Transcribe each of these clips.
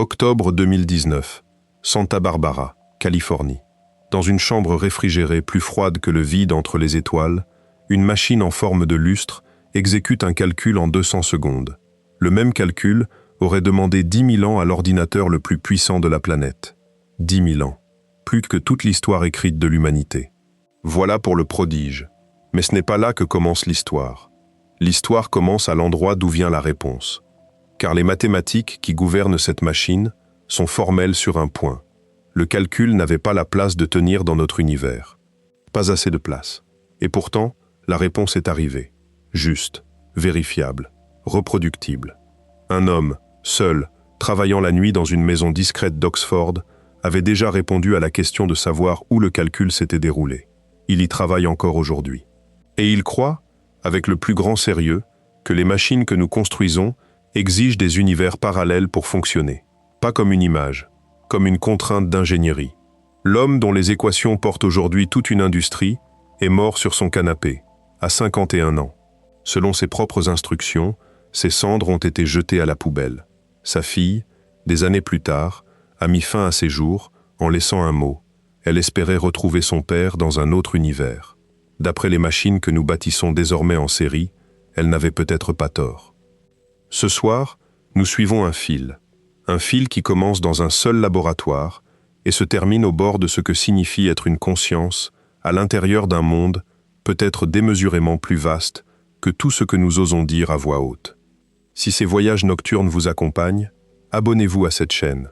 Octobre 2019, Santa Barbara, Californie. Dans une chambre réfrigérée plus froide que le vide entre les étoiles, une machine en forme de lustre exécute un calcul en 200 secondes. Le même calcul aurait demandé 10 000 ans à l'ordinateur le plus puissant de la planète. 10 000 ans. Plus que toute l'histoire écrite de l'humanité. Voilà pour le prodige. Mais ce n'est pas là que commence l'histoire. L'histoire commence à l'endroit d'où vient la réponse. Car les mathématiques qui gouvernent cette machine sont formelles sur un point. Le calcul n'avait pas la place de tenir dans notre univers. Pas assez de place. Et pourtant, la réponse est arrivée. Juste, vérifiable, reproductible. Un homme, seul, travaillant la nuit dans une maison discrète d'Oxford, avait déjà répondu à la question de savoir où le calcul s'était déroulé. Il y travaille encore aujourd'hui. Et il croit, avec le plus grand sérieux, que les machines que nous construisons exigent des univers parallèles pour fonctionner. Pas comme une image, comme une contrainte d'ingénierie. L'homme dont les équations portent aujourd'hui toute une industrie est mort sur son canapé, à 51 ans. Selon ses propres instructions, ses cendres ont été jetées à la poubelle. Sa fille, des années plus tard, a mis fin à ses jours en laissant un mot. Elle espérait retrouver son père dans un autre univers. D'après les machines que nous bâtissons désormais en série, elle n'avait peut-être pas tort. Ce soir, nous suivons un fil qui commence dans un seul laboratoire et se termine au bord de ce que signifie être une conscience à l'intérieur d'un monde peut-être démesurément plus vaste que tout ce que nous osons dire à voix haute. Si ces voyages nocturnes vous accompagnent, abonnez-vous à cette chaîne.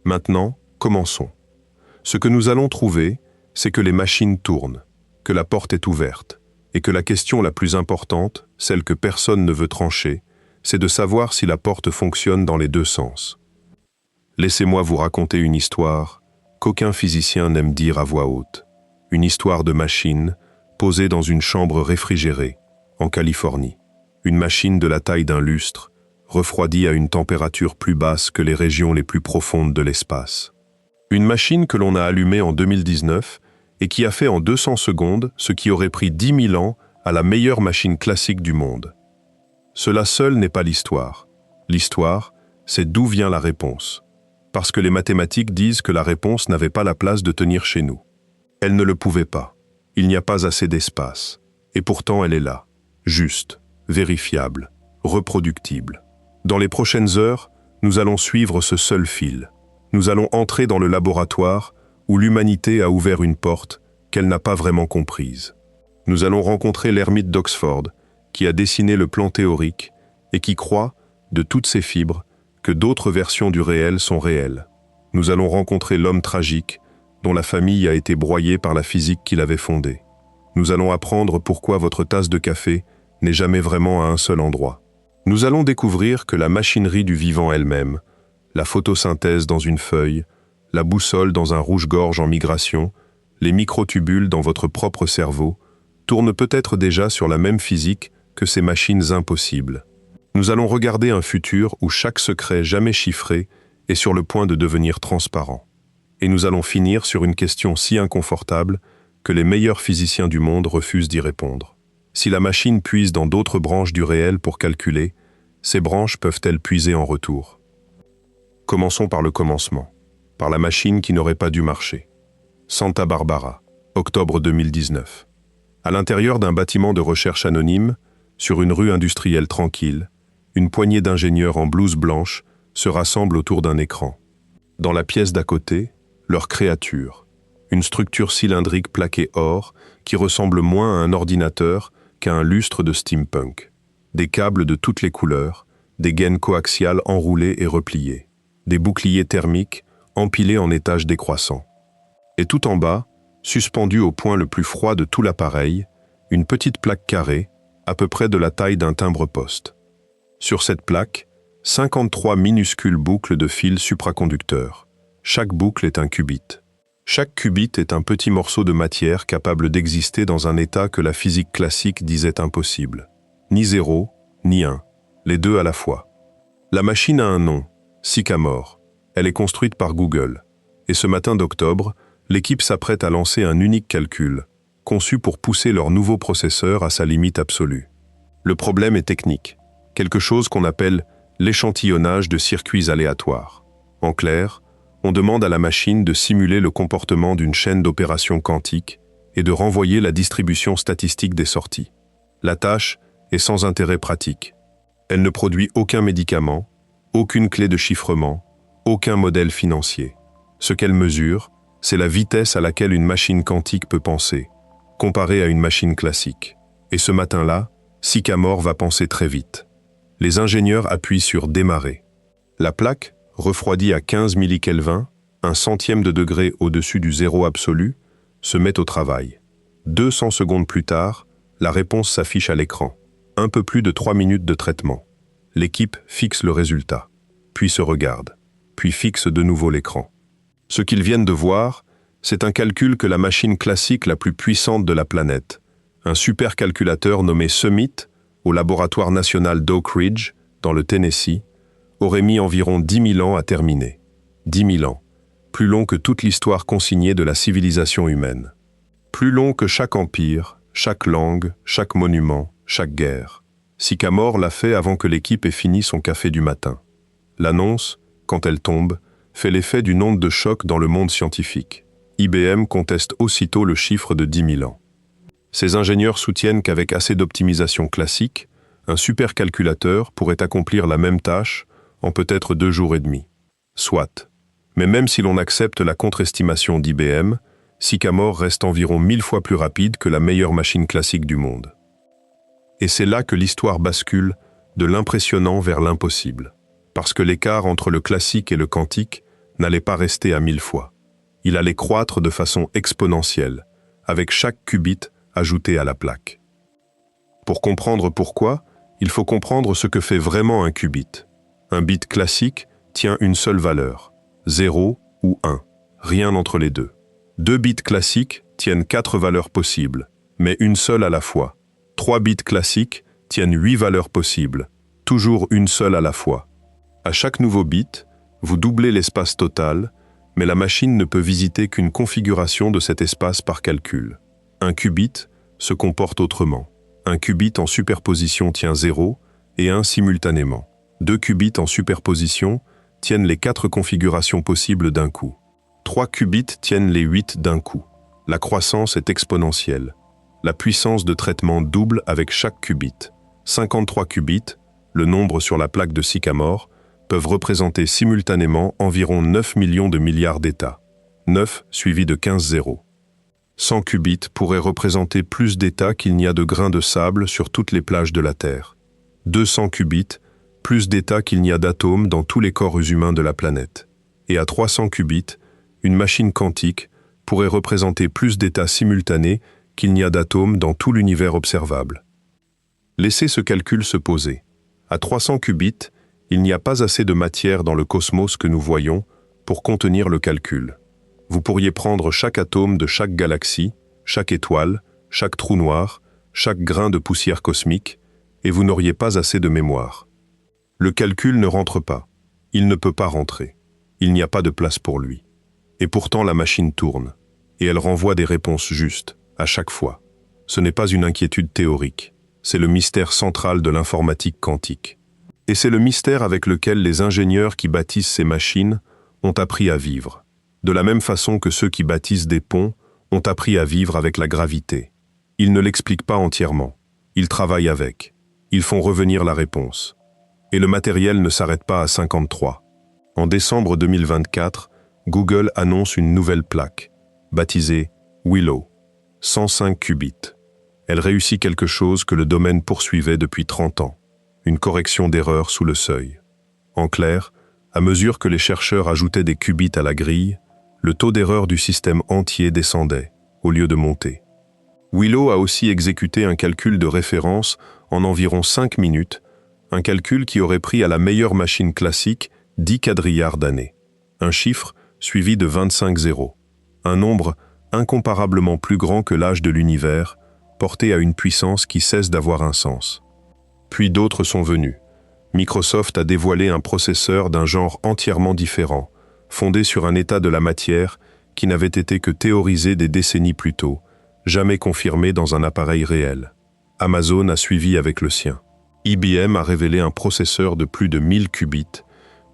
Maintenant, commençons. Ce que nous allons trouver, c'est que les machines tournent, que la porte est ouverte, et que la question la plus importante, celle que personne ne veut trancher, c'est de savoir si la porte fonctionne dans les deux sens. Laissez-moi vous raconter une histoire qu'aucun physicien n'aime dire à voix haute. Une histoire de machine posée dans une chambre réfrigérée, en Californie. Une machine de la taille d'un lustre, refroidie à une température plus basse que les régions les plus profondes de l'espace. Une machine que l'on a allumée en 2019 et qui a fait en 200 secondes ce qui aurait pris 10 000 ans à la meilleure machine classique du monde. Cela seul n'est pas l'histoire. L'histoire, c'est d'où vient la réponse. Parce que les mathématiques disent que la réponse n'avait pas la place de tenir chez nous. Elle ne le pouvait pas. Il n'y a pas assez d'espace. Et pourtant elle est là. Juste, vérifiable, reproductible. Dans les prochaines heures, nous allons suivre ce seul fil. Nous allons entrer dans le laboratoire où l'humanité a ouvert une porte qu'elle n'a pas vraiment comprise. Nous allons rencontrer l'ermite d'Oxford, qui a dessiné le plan théorique et qui croit, de toutes ses fibres, que d'autres versions du réel sont réelles. Nous allons rencontrer l'homme tragique, dont la famille a été broyée par la physique qu'il avait fondée. Nous allons apprendre pourquoi votre tasse de café n'est jamais vraiment à un seul endroit. Nous allons découvrir que la machinerie du vivant elle-même, la photosynthèse dans une feuille, la boussole dans un rouge-gorge en migration, les microtubules dans votre propre cerveau, tournent peut-être déjà sur la même physique que ces machines impossibles. Nous allons regarder un futur où chaque secret jamais chiffré est sur le point de devenir transparent. Et nous allons finir sur une question si inconfortable que les meilleurs physiciens du monde refusent d'y répondre. Si la machine puise dans d'autres branches du réel pour calculer, ces branches peuvent-elles puiser en retour? Commençons par le commencement, par la machine qui n'aurait pas dû marcher. Santa Barbara, octobre 2019. À l'intérieur d'un bâtiment de recherche anonyme, sur une rue industrielle tranquille, une poignée d'ingénieurs en blouse blanche se rassemblent autour d'un écran. Dans la pièce d'à côté, leur créature, une structure cylindrique plaquée or qui ressemble moins à un ordinateur qu'à un lustre de steampunk. Des câbles de toutes les couleurs, des gaines coaxiales enroulées et repliées, des boucliers thermiques empilés en étages décroissants. Et tout en bas, suspendue au point le plus froid de tout l'appareil, une petite plaque carrée, à peu près de la taille d'un timbre-poste. Sur cette plaque, 53 minuscules boucles de fils supraconducteurs. Chaque boucle est un qubit. Chaque qubit est un petit morceau de matière capable d'exister dans un état que la physique classique disait impossible. Ni 0, ni 1, les deux à la fois. La machine a un nom, Sycamore. Elle est construite par Google. Et ce matin d'octobre, l'équipe s'apprête à lancer un unique calcul, conçu pour pousser leur nouveau processeur à sa limite absolue. Le problème est technique, quelque chose qu'on appelle l'échantillonnage de circuits aléatoires. En clair, on demande à la machine de simuler le comportement d'une chaîne d'opérations quantiques et de renvoyer la distribution statistique des sorties. La tâche est sans intérêt pratique. Elle ne produit aucun médicament, aucune clé de chiffrement, aucun modèle financier. Ce qu'elle mesure, c'est la vitesse à laquelle une machine quantique peut penser, comparée à une machine classique. Et ce matin-là, Sycamore va penser très vite. Les ingénieurs appuient sur « Démarrer ». La plaque, refroidie à 15 millikelvins, un centième de degré au-dessus du zéro absolu, se met au travail. 200 secondes plus tard, la réponse s'affiche à l'écran. Un peu plus de 3 minutes de traitement. L'équipe fixe le résultat, puis se regarde, puis fixe de nouveau l'écran. Ce qu'ils viennent de voir, c'est un calcul que la machine classique la plus puissante de la planète, un supercalculateur nommé Summit, au laboratoire national d'Oak Ridge, dans le Tennessee, aurait mis environ 10 000 ans à terminer. 10 000 ans, plus long que toute l'histoire consignée de la civilisation humaine. Plus long que chaque empire, chaque langue, chaque monument, chaque guerre. Sycamore l'a fait avant que l'équipe ait fini son café du matin. L'annonce, quand elle tombe, fait l'effet d'une onde de choc dans le monde scientifique. IBM conteste aussitôt le chiffre de 10 000 ans. Ces ingénieurs soutiennent qu'avec assez d'optimisation classique, un supercalculateur pourrait accomplir la même tâche en peut-être 2 jours et demi. Soit. Mais même si l'on accepte la contre-estimation d'IBM, Sycamore reste environ 1000 fois plus rapide que la meilleure machine classique du monde. Et c'est là que l'histoire bascule de l'impressionnant vers l'impossible, parce que l'écart entre le classique et le quantique n'allait pas rester à 1000 fois. Il allait croître de façon exponentielle, avec chaque qubit ajouté à la plaque. Pour comprendre pourquoi, il faut comprendre ce que fait vraiment un qubit. Un bit classique tient une seule valeur, 0 ou 1, rien entre les deux. 2 bits classiques tiennent 4 valeurs possibles, mais une seule à la fois. 3 bits classiques tiennent 8 valeurs possibles, toujours une seule à la fois. À chaque nouveau bit, vous doublez l'espace total, mais la machine ne peut visiter qu'une configuration de cet espace par calcul. Un qubit se comporte autrement. Un qubit en superposition tient 0 et 1 simultanément. 2 qubits en superposition tiennent les 4 configurations possibles d'un coup. 3 qubits tiennent les 8 d'un coup. La croissance est exponentielle. La puissance de traitement double avec chaque qubit. 53 qubits, le nombre sur la plaque de Sycamore, peuvent représenter simultanément environ 9 millions de milliards d'états. 9 suivi de 15 zéros. 100 qubits pourraient représenter plus d'états qu'il n'y a de grains de sable sur toutes les plages de la Terre. 200 qubits, plus d'états qu'il n'y a d'atomes dans tous les corps humains de la planète. Et à 300 qubits, une machine quantique pourrait représenter plus d'états simultanés qu'il n'y a d'atomes dans tout l'univers observable. Laissez ce calcul se poser. À 300 qubits, il n'y a pas assez de matière dans le cosmos que nous voyons pour contenir le calcul. Vous pourriez prendre chaque atome de chaque galaxie, chaque étoile, chaque trou noir, chaque grain de poussière cosmique, et vous n'auriez pas assez de mémoire. Le calcul ne rentre pas. Il ne peut pas rentrer. Il n'y a pas de place pour lui. Et pourtant la machine tourne, et elle renvoie des réponses justes, à chaque fois. Ce n'est pas une inquiétude théorique, c'est le mystère central de l'informatique quantique. Et c'est le mystère avec lequel les ingénieurs qui bâtissent ces machines ont appris à vivre, de la même façon que ceux qui bâtissent des ponts ont appris à vivre avec la gravité. Ils ne l'expliquent pas entièrement, ils travaillent avec, ils font revenir la réponse. Et le matériel ne s'arrête pas à 53. En décembre 2024, Google annonce une nouvelle plaque, baptisée Willow, 105 qubits. Elle réussit quelque chose que le domaine poursuivait depuis 30 ans, une correction d'erreur sous le seuil. En clair, à mesure que les chercheurs ajoutaient des qubits à la grille, le taux d'erreur du système entier descendait, au lieu de monter. Willow a aussi exécuté un calcul de référence en environ 5 minutes, un calcul qui aurait pris à la meilleure machine classique 10 quadrilliards d'années. Un chiffre suivi de 25 zéros. Un nombre incomparablement plus grand que l'âge de l'univers, porté à une puissance qui cesse d'avoir un sens. Puis d'autres sont venus. Microsoft a dévoilé un processeur d'un genre entièrement différent, fondé sur un état de la matière qui n'avait été que théorisé des décennies plus tôt, jamais confirmé dans un appareil réel. Amazon a suivi avec le sien. IBM a révélé un processeur de plus de 1000 qubits,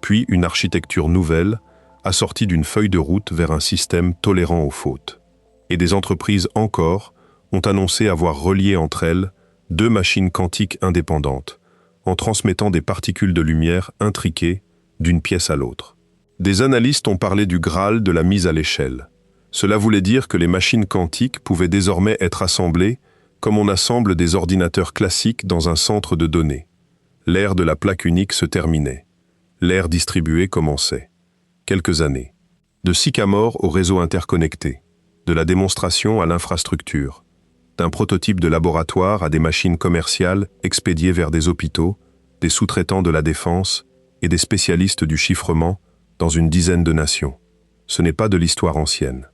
puis une architecture nouvelle, assortie d'une feuille de route vers un système tolérant aux fautes. Et des entreprises encore ont annoncé avoir relié entre elles 2 machines quantiques indépendantes, en transmettant des particules de lumière intriquées d'une pièce à l'autre. Des analystes ont parlé du Graal de la mise à l'échelle. Cela voulait dire que les machines quantiques pouvaient désormais être assemblées comme on assemble des ordinateurs classiques dans un centre de données. L'ère de la plaque unique se terminait. L'ère distribuée commençait. Quelques années. De Sycamore au réseau interconnecté, de la démonstration à l'infrastructure, d'un prototype de laboratoire à des machines commerciales expédiées vers des hôpitaux, des sous-traitants de la défense et des spécialistes du chiffrement dans une dizaine de nations. Ce n'est pas de l'histoire ancienne.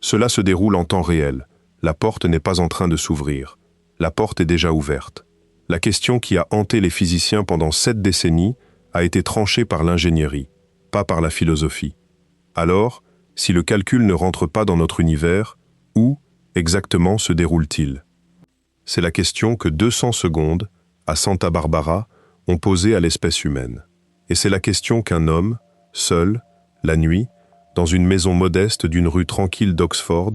Cela se déroule en temps réel. La porte n'est pas en train de s'ouvrir. La porte est déjà ouverte. La question qui a hanté les physiciens pendant 7 décennies a été tranchée par l'ingénierie, pas par la philosophie. Alors, si le calcul ne rentre pas dans notre univers, où exactement se déroule-t-il? C'est la question que 200 secondes, à Santa Barbara, ont posée à l'espèce humaine. Et c'est la question qu'un homme, seul, la nuit, dans une maison modeste d'une rue tranquille d'Oxford,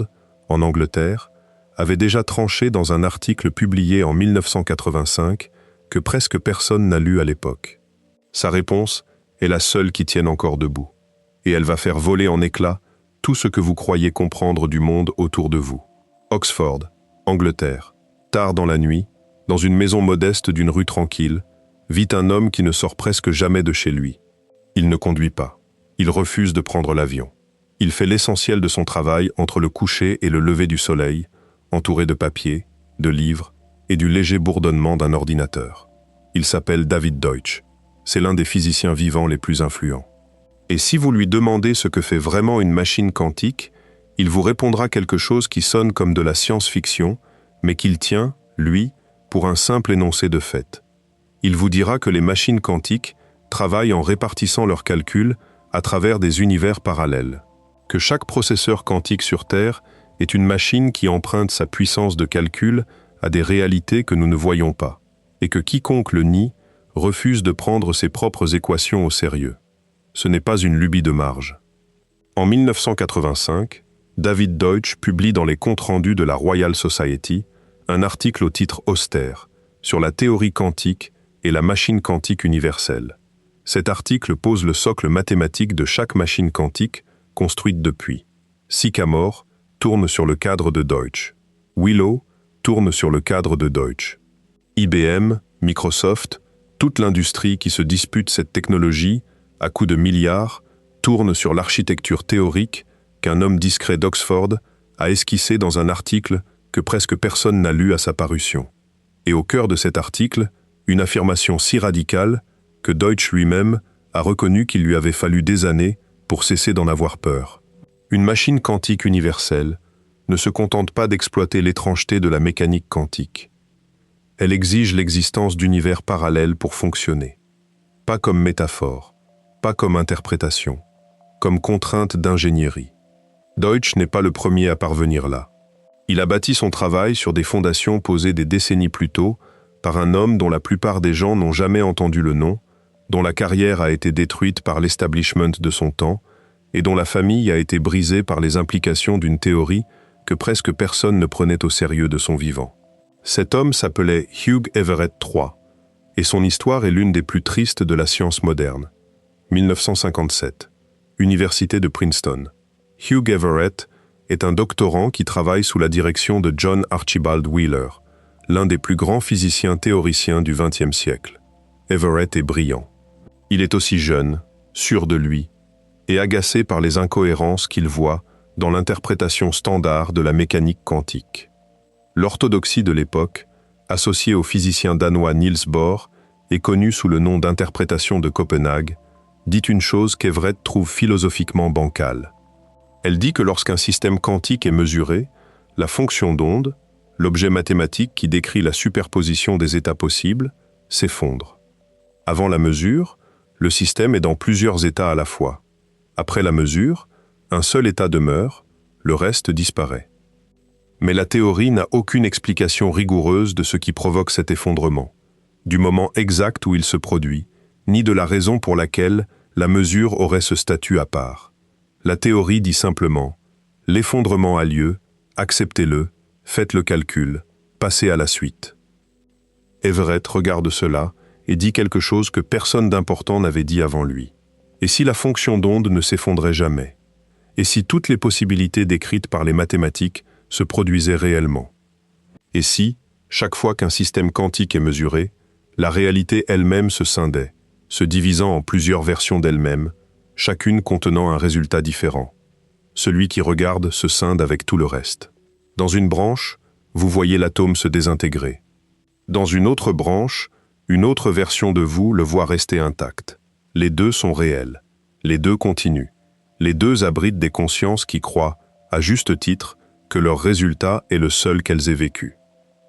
en Angleterre, avait déjà tranché dans un article publié en 1985 que presque personne n'a lu à l'époque. Sa réponse est la seule qui tienne encore debout. Et elle va faire voler en éclats tout ce que vous croyez comprendre du monde autour de vous. Oxford, Angleterre, tard dans la nuit, dans une maison modeste d'une rue tranquille, vit un homme qui ne sort presque jamais de chez lui. Il ne conduit pas. Il refuse de prendre l'avion. Il fait l'essentiel de son travail entre le coucher et le lever du soleil, entouré de papiers, de livres et du léger bourdonnement d'un ordinateur. Il s'appelle David Deutsch. C'est l'un des physiciens vivants les plus influents. Et si vous lui demandez ce que fait vraiment une machine quantique, il vous répondra quelque chose qui sonne comme de la science-fiction, mais qu'il tient, lui, pour un simple énoncé de fait. Il vous dira que les machines quantiques travaillent en répartissant leurs calculs à travers des univers parallèles, que chaque processeur quantique sur Terre est une machine qui emprunte sa puissance de calcul à des réalités que nous ne voyons pas, et que quiconque le nie refuse de prendre ses propres équations au sérieux. Ce n'est pas une lubie de marge. En 1985, David Deutsch publie dans les comptes rendus de la Royal Society un article au titre austère sur la théorie quantique et la machine quantique universelle. Cet article pose le socle mathématique de chaque machine quantique construite depuis. Sycamore tourne sur le cadre de Deutsch. Willow tourne sur le cadre de Deutsch. IBM, Microsoft, toute l'industrie qui se dispute cette technologie, à coups de milliards, tourne sur l'architecture théorique qu'un homme discret d'Oxford a esquissé dans un article que presque personne n'a lu à sa parution. Et au cœur de cet article, une affirmation si radicale que Deutsch lui-même a reconnu qu'il lui avait fallu des années pour cesser d'en avoir peur. Une machine quantique universelle ne se contente pas d'exploiter l'étrangeté de la mécanique quantique. Elle exige l'existence d'univers parallèles pour fonctionner. Pas comme métaphore, pas comme interprétation, comme contrainte d'ingénierie. Deutsch n'est pas le premier à parvenir là. Il a bâti son travail sur des fondations posées des décennies plus tôt par un homme dont la plupart des gens n'ont jamais entendu le nom, dont la carrière a été détruite par l'establishment de son temps et dont la famille a été brisée par les implications d'une théorie que presque personne ne prenait au sérieux de son vivant. Cet homme s'appelait Hugh Everett III, et son histoire est l'une des plus tristes de la science moderne. 1957, Université de Princeton. Hugh Everett est un doctorant qui travaille sous la direction de John Archibald Wheeler, l'un des plus grands physiciens théoriciens du XXe siècle. Everett est brillant. Il est aussi jeune, sûr de lui, et agacé par les incohérences qu'il voit dans l'interprétation standard de la mécanique quantique. L'orthodoxie de l'époque, associée au physicien danois Niels Bohr et connue sous le nom d'interprétation de Copenhague, dit une chose qu'Everett trouve philosophiquement bancale. Elle dit que lorsqu'un système quantique est mesuré, la fonction d'onde, l'objet mathématique qui décrit la superposition des états possibles, s'effondre. Avant la mesure, le système est dans plusieurs états à la fois. Après la mesure, un seul état demeure, le reste disparaît. Mais la théorie n'a aucune explication rigoureuse de ce qui provoque cet effondrement, du moment exact où il se produit, ni de la raison pour laquelle la mesure aurait ce statut à part. La théorie dit simplement « l'effondrement a lieu, acceptez-le, faites le calcul, passez à la suite ». Everett regarde cela et dit quelque chose que personne d'important n'avait dit avant lui. Et si la fonction d'onde ne s'effondrait jamais? Et si toutes les possibilités décrites par les mathématiques se produisaient réellement? Et si, chaque fois qu'un système quantique est mesuré, la réalité elle-même se scindait, se divisant en plusieurs versions d'elle-même, chacune contenant un résultat différent? Celui qui regarde se scinde avec tout le reste. Dans une branche, vous voyez l'atome se désintégrer. Dans une autre branche, une autre version de vous le voit rester intact. Les deux sont réels. Les deux continuent. Les deux abritent des consciences qui croient, à juste titre, que leur résultat est le seul qu'elles aient vécu.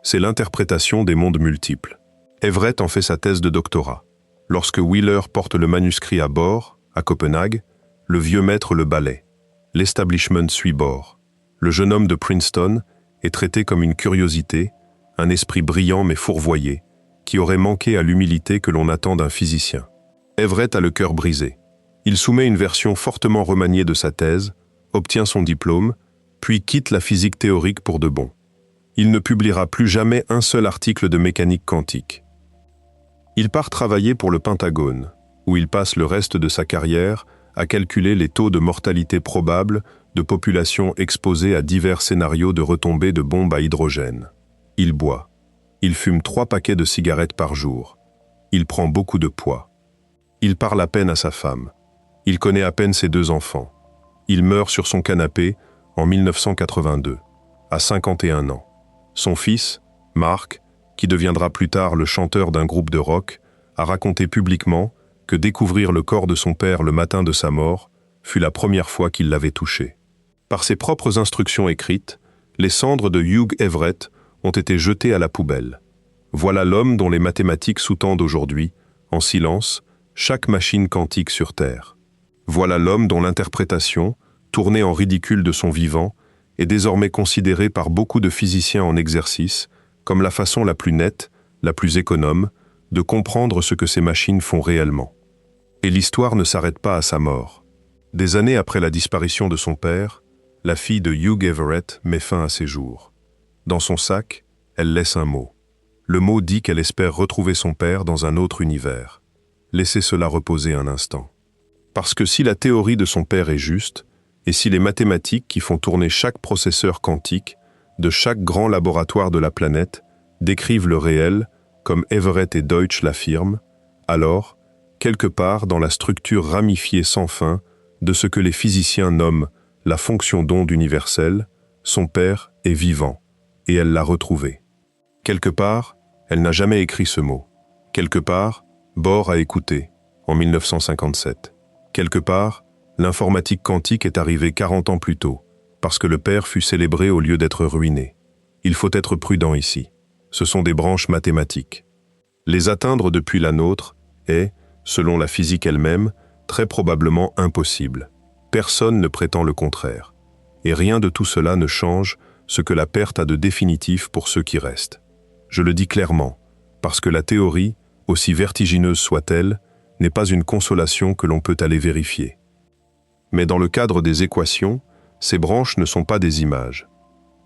C'est l'interprétation des mondes multiples. Everett en fait sa thèse de doctorat. Lorsque Wheeler porte le manuscrit à bord, à Copenhague, le vieux maître le balaie. L'establishment suit bord. Le jeune homme de Princeton est traité comme une curiosité, un esprit brillant mais fourvoyé, qui aurait manqué à l'humilité que l'on attend d'un physicien. Everett a le cœur brisé. Il soumet une version fortement remaniée de sa thèse, obtient son diplôme, puis quitte la physique théorique pour de bon. Il ne publiera plus jamais un seul article de mécanique quantique. Il part travailler pour le Pentagone, où il passe le reste de sa carrière à calculer les taux de mortalité probables de populations exposées à divers scénarios de retombées de bombes à hydrogène. Il boit. Il fume 3 paquets de cigarettes par jour. Il prend beaucoup de poids. Il parle à peine à sa femme. Il connaît à peine ses 2 enfants. Il meurt sur son canapé en 1982, à 51 ans. Son fils, Mark, qui deviendra plus tard le chanteur d'un groupe de rock, a raconté publiquement que découvrir le corps de son père le matin de sa mort fut la première fois qu'il l'avait touché. Par ses propres instructions écrites, les cendres de Hugh Everett ont été jetées à la poubelle. Voilà l'homme dont les mathématiques sous-tendent aujourd'hui, en silence, chaque machine quantique sur Terre. Voilà l'homme dont l'interprétation, tournée en ridicule de son vivant, est désormais considérée par beaucoup de physiciens en exercice comme la façon la plus nette, la plus économe, de comprendre ce que ces machines font réellement. Et l'histoire ne s'arrête pas à sa mort. Des années après la disparition de son père, la fille de Hugh Everett met fin à ses jours. Dans son sac, elle laisse un mot. Le mot dit qu'elle espère retrouver son père dans un autre univers. Laissez cela reposer un instant. Parce que si la théorie de son père est juste, et si les mathématiques qui font tourner chaque processeur quantique de chaque grand laboratoire de la planète décrivent le réel, comme Everett et Deutsch l'affirment, alors, quelque part dans la structure ramifiée sans fin de ce que les physiciens nomment la fonction d'onde universelle, son père est vivant, et elle l'a retrouvé. Quelque part, elle n'a jamais écrit ce mot. Quelque part, Bohr a écouté, en 1957. Quelque part, l'informatique quantique est arrivée 40 ans plus tôt, parce que le père fut célébré au lieu d'être ruiné. Il faut être prudent ici. Ce sont des branches mathématiques. Les atteindre depuis la nôtre est, selon la physique elle-même, très probablement impossible. Personne ne prétend le contraire. Et rien de tout cela ne change ce que la perte a de définitif pour ceux qui restent. Je le dis clairement, parce que la théorie, aussi vertigineuse soit-elle, n'est pas une consolation que l'on peut aller vérifier. Mais dans le cadre des équations, ces branches ne sont pas des images.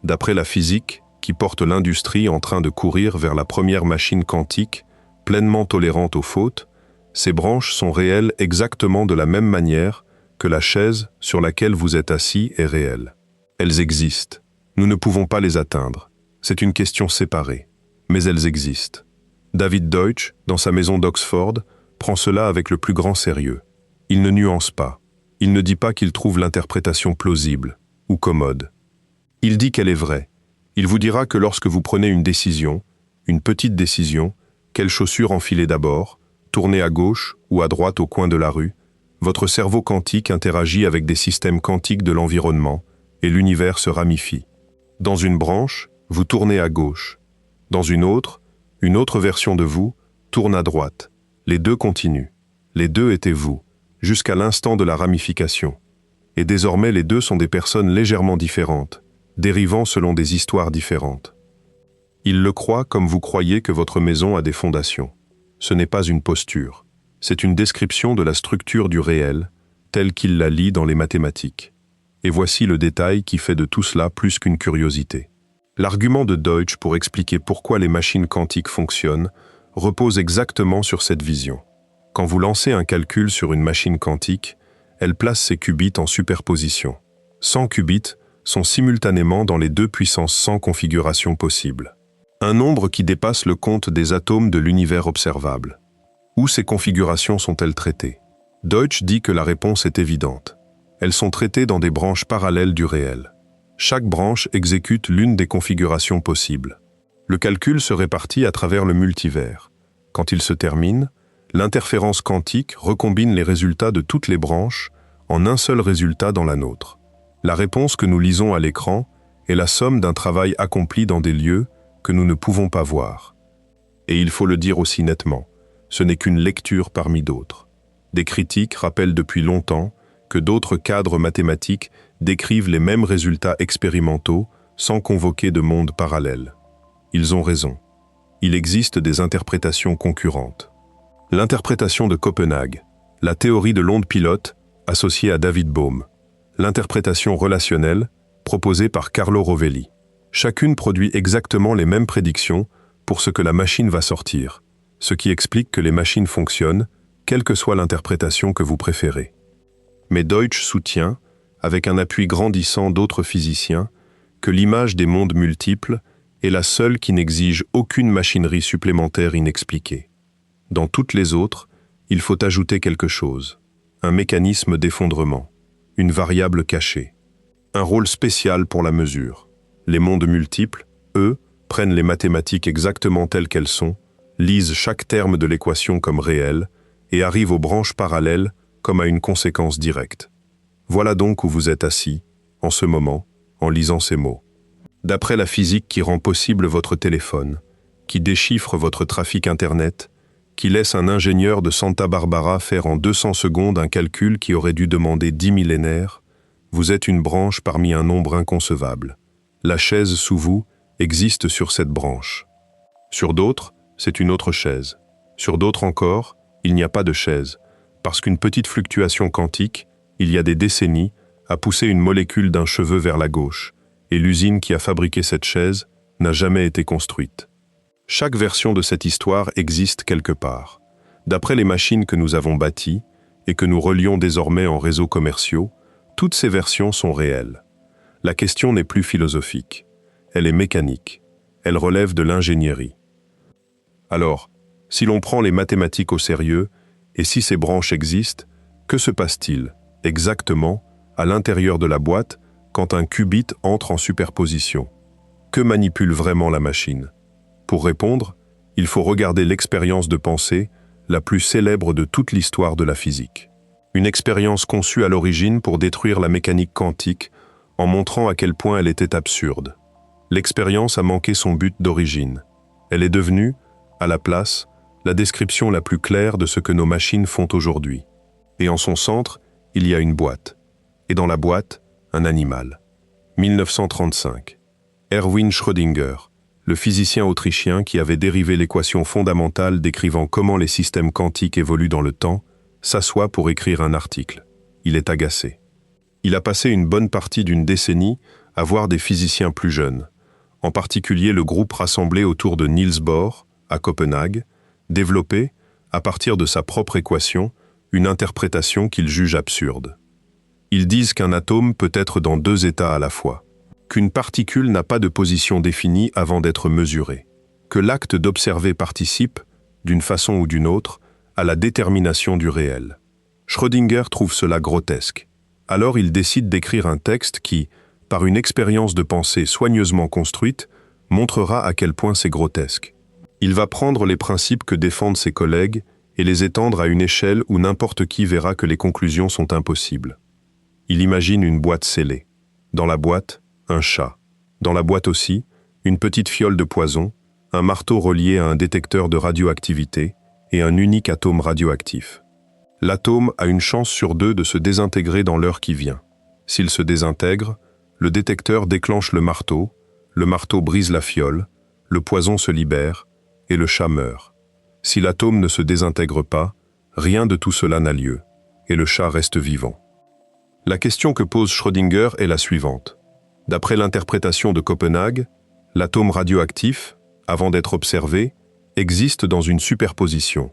D'après la physique, qui porte l'industrie en train de courir vers la première machine quantique, pleinement tolérante aux fautes, ces branches sont réelles exactement de la même manière que la chaise sur laquelle vous êtes assis est réelle. Elles existent. Nous ne pouvons pas les atteindre. C'est une question séparée. Mais elles existent. David Deutsch, dans sa maison d'Oxford, prend cela avec le plus grand sérieux. Il ne nuance pas. Il ne dit pas qu'il trouve l'interprétation plausible ou commode. Il dit qu'elle est vraie. Il vous dira que lorsque vous prenez une décision, une petite décision, quelle chaussure enfiler d'abord, tourner à gauche ou à droite au coin de la rue, votre cerveau quantique interagit avec des systèmes quantiques de l'environnement et l'univers se ramifie. Dans une branche, vous tournez à gauche. Dans une autre version de vous tourne à droite. Les deux continuent. Les deux étaient vous, jusqu'à l'instant de la ramification. Et désormais les deux sont des personnes légèrement différentes, dérivant selon des histoires différentes. Il le croit comme vous croyez que votre maison a des fondations. Ce n'est pas une posture. C'est une description de la structure du réel, telle qu'il la lit dans les mathématiques. Et voici le détail qui fait de tout cela plus qu'une curiosité. L'argument de Deutsch pour expliquer pourquoi les machines quantiques fonctionnent repose exactement sur cette vision. Quand vous lancez un calcul sur une machine quantique, elle place ses qubits en superposition. 100 qubits sont simultanément dans les 2 puissance 100 configurations possibles. Un nombre qui dépasse le compte des atomes de l'univers observable. Où ces configurations sont-elles traitées? Deutsch dit que la réponse est évidente. Elles sont traitées dans des branches parallèles du réel. Chaque branche exécute l'une des configurations possibles. Le calcul se répartit à travers le multivers. Quand il se termine, l'interférence quantique recombine les résultats de toutes les branches en un seul résultat dans la nôtre. La réponse que nous lisons à l'écran est la somme d'un travail accompli dans des lieux que nous ne pouvons pas voir. Et il faut le dire aussi nettement, ce n'est qu'une lecture parmi d'autres. Des critiques rappellent depuis longtemps que d'autres cadres mathématiques décrivent les mêmes résultats expérimentaux sans convoquer de mondes parallèles. Ils ont raison. Il existe des interprétations concurrentes. L'interprétation de Copenhague, la théorie de l'onde pilote associée à David Bohm, l'interprétation relationnelle proposée par Carlo Rovelli. Chacune produit exactement les mêmes prédictions pour ce que la machine va sortir, ce qui explique que les machines fonctionnent, quelle que soit l'interprétation que vous préférez. Mais Deutsch soutient, avec un appui grandissant d'autres physiciens, que l'image des mondes multiples est la seule qui n'exige aucune machinerie supplémentaire inexpliquée. Dans toutes les autres, il faut ajouter quelque chose, un mécanisme d'effondrement, une variable cachée, un rôle spécial pour la mesure. Les mondes multiples, eux, prennent les mathématiques exactement telles qu'elles sont, lisent chaque terme de l'équation comme réel et arrivent aux branches parallèles comme à une conséquence directe. Voilà donc où vous êtes assis, en ce moment, en lisant ces mots. D'après la physique qui rend possible votre téléphone, qui déchiffre votre trafic Internet, qui laisse un ingénieur de Santa Barbara faire en 200 secondes un calcul qui aurait dû demander 10 millénaires, vous êtes une branche parmi un nombre inconcevable. La chaise sous vous existe sur cette branche. Sur d'autres, c'est une autre chaise. Sur d'autres encore, il n'y a pas de chaise, parce qu'une petite fluctuation quantique, il y a des décennies, a poussé une molécule d'un cheveu vers la gauche, et l'usine qui a fabriqué cette chaise n'a jamais été construite. Chaque version de cette histoire existe quelque part. D'après les machines que nous avons bâties, et que nous relions désormais en réseaux commerciaux, toutes ces versions sont réelles. La question n'est plus philosophique. Elle est mécanique. Elle relève de l'ingénierie. Alors, si l'on prend les mathématiques au sérieux, et si ces branches existent, que se passe-t-il, exactement, à l'intérieur de la boîte, quand un qubit entre en superposition? Que manipule vraiment la machine? Pour répondre, il faut regarder l'expérience de pensée la plus célèbre de toute l'histoire de la physique. Une expérience conçue à l'origine pour détruire la mécanique quantique en montrant à quel point elle était absurde. L'expérience a manqué son but d'origine. Elle est devenue, à la place, la description la plus claire de ce que nos machines font aujourd'hui. Et en son centre, il y a une boîte. Et dans la boîte, un animal. 1935. Erwin Schrödinger, le physicien autrichien qui avait dérivé l'équation fondamentale décrivant comment les systèmes quantiques évoluent dans le temps, s'assoit pour écrire un article. Il est agacé. Il a passé une bonne partie d'une décennie à voir des physiciens plus jeunes, en particulier le groupe rassemblé autour de Niels Bohr, à Copenhague, développer, à partir de sa propre équation, une interprétation qu'ils jugent absurde. Ils disent qu'un atome peut être dans 2 états à la fois, qu'une particule n'a pas de position définie avant d'être mesurée, que l'acte d'observer participe, d'une façon ou d'une autre, à la détermination du réel. Schrödinger trouve cela grotesque. Alors il décide d'écrire un texte qui, par une expérience de pensée soigneusement construite, montrera à quel point c'est grotesque. Il va prendre les principes que défendent ses collègues et les étendre à une échelle où n'importe qui verra que les conclusions sont impossibles. Il imagine une boîte scellée. Dans la boîte, un chat. Dans la boîte aussi, une petite fiole de poison, un marteau relié à un détecteur de radioactivité et un unique atome radioactif. L'atome a une chance sur 2 de se désintégrer dans l'heure qui vient. S'il se désintègre, le détecteur déclenche le marteau brise la fiole, le poison se libère, et le chat meurt. Si l'atome ne se désintègre pas, Rien de tout cela n'a lieu, et le chat reste vivant. La question que pose Schrödinger est la suivante. D'après l'interprétation de Copenhague, l'atome radioactif, avant d'être observé, existe dans une superposition,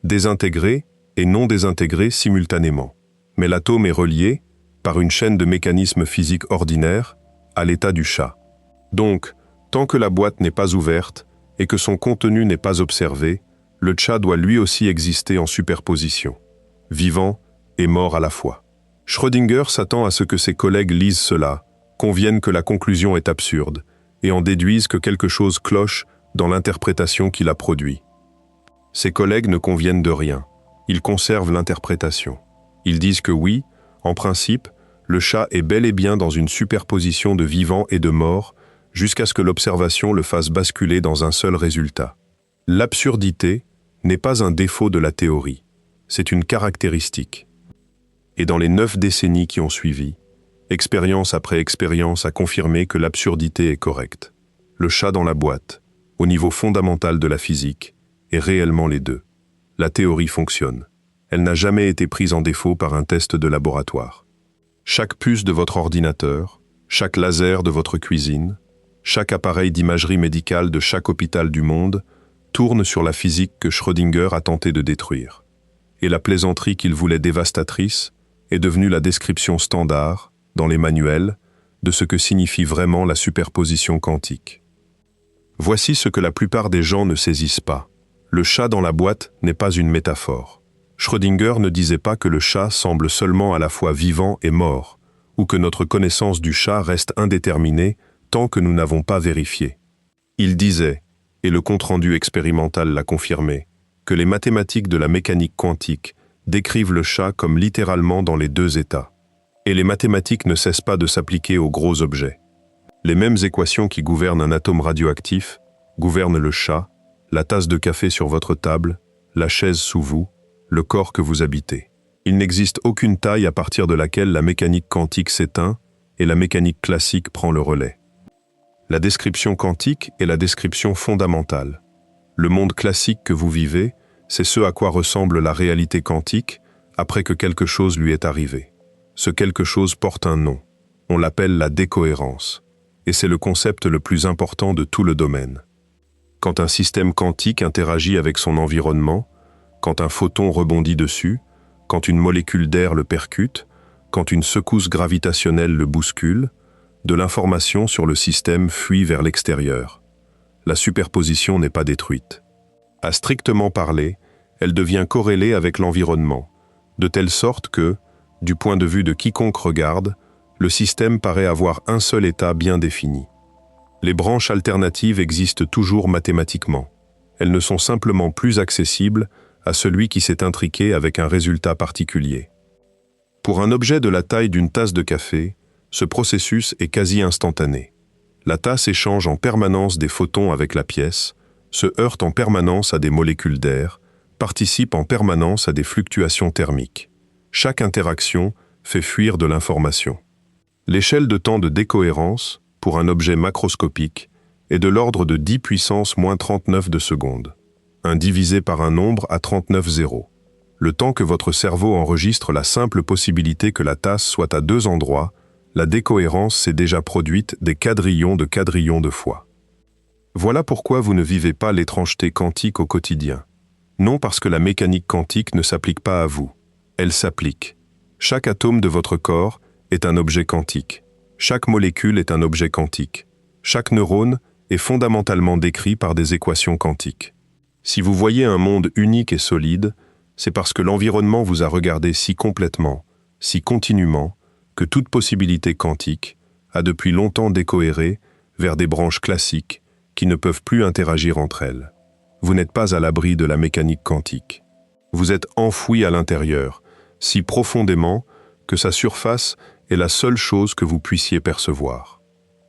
désintégré et non désintégré simultanément. Mais l'atome est relié, par une chaîne de mécanismes physiques ordinaires, à l'état du chat. Donc, tant que la boîte n'est pas ouverte et que son contenu n'est pas observé, le chat doit lui aussi exister en superposition, vivant et mort à la fois. Schrödinger s'attend à ce que ses collègues lisent cela, conviennent que la conclusion est absurde, et en déduisent que quelque chose cloche dans l'interprétation qu'il a produite. Ses collègues ne conviennent de rien, ils conservent l'interprétation. Ils disent que oui, en principe, le chat est bel et bien dans une superposition de vivant et de mort, jusqu'à ce que l'observation le fasse basculer dans un seul résultat. L'absurdité n'est pas un défaut de la théorie, c'est une caractéristique. Et dans les 9 décennies qui ont suivi, expérience après expérience a confirmé que l'absurdité est correcte. Le chat dans la boîte, au niveau fondamental de la physique, est réellement les deux. La théorie fonctionne. Elle n'a jamais été prise en défaut par un test de laboratoire. Chaque puce de votre ordinateur, chaque laser de votre cuisine, chaque appareil d'imagerie médicale de chaque hôpital du monde tourne sur la physique que Schrödinger a tenté de détruire. Et la plaisanterie qu'il voulait dévastatrice est devenue la description standard, dans les manuels, de ce que signifie vraiment la superposition quantique. Voici ce que la plupart des gens ne saisissent pas. Le chat dans la boîte n'est pas une métaphore. Schrödinger ne disait pas que le chat semble seulement à la fois vivant et mort, ou que notre connaissance du chat reste indéterminée tant que nous n'avons pas vérifié. Il disait, et le compte-rendu expérimental l'a confirmé, que les mathématiques de la mécanique quantique décrivent le chat comme littéralement dans les 2 états. Et les mathématiques ne cessent pas de s'appliquer aux gros objets. Les mêmes équations qui gouvernent un atome radioactif gouvernent le chat, la tasse de café sur votre table, la chaise sous vous, le corps que vous habitez. Il n'existe aucune taille à partir de laquelle la mécanique quantique s'éteint et la mécanique classique prend le relais. La description quantique est la description fondamentale. Le monde classique que vous vivez, c'est ce à quoi ressemble la réalité quantique après que quelque chose lui est arrivé. Ce quelque chose porte un nom. On l'appelle la décohérence. Et c'est le concept le plus important de tout le domaine. Quand un système quantique interagit avec son environnement, quand un photon rebondit dessus, quand une molécule d'air le percute, quand une secousse gravitationnelle le bouscule, de l'information sur le système fuit vers l'extérieur. La superposition n'est pas détruite. À strictement parler, elle devient corrélée avec l'environnement, de telle sorte que, du point de vue de quiconque regarde, le système paraît avoir un seul état bien défini. Les branches alternatives existent toujours mathématiquement. Elles ne sont simplement plus accessibles à celui qui s'est intriqué avec un résultat particulier. Pour un objet de la taille d'une tasse de café, ce processus est quasi instantané. La tasse échange en permanence des photons avec la pièce, se heurte en permanence à des molécules d'air, participe en permanence à des fluctuations thermiques. Chaque interaction fait fuir de l'information. L'échelle de temps de décohérence, pour un objet macroscopique, est de l'ordre de 10 puissance moins 39 de seconde. 1 divisé par un nombre à 39 zéros. Le temps que votre cerveau enregistre la simple possibilité que la tasse soit à 2 endroits, la décohérence s'est déjà produite des quadrillions de fois. Voilà pourquoi vous ne vivez pas l'étrangeté quantique au quotidien. Non parce que la mécanique quantique ne s'applique pas à vous. Elle s'applique. Chaque atome de votre corps est un objet quantique. Chaque molécule est un objet quantique. Chaque neurone est fondamentalement décrit par des équations quantiques. Si vous voyez un monde unique et solide, c'est parce que l'environnement vous a regardé si complètement, si continuellement, que toute possibilité quantique a depuis longtemps décohéré vers des branches classiques qui ne peuvent plus interagir entre elles. Vous n'êtes pas à l'abri de la mécanique quantique. Vous êtes enfoui à l'intérieur, si profondément que sa surface est la seule chose que vous puissiez percevoir.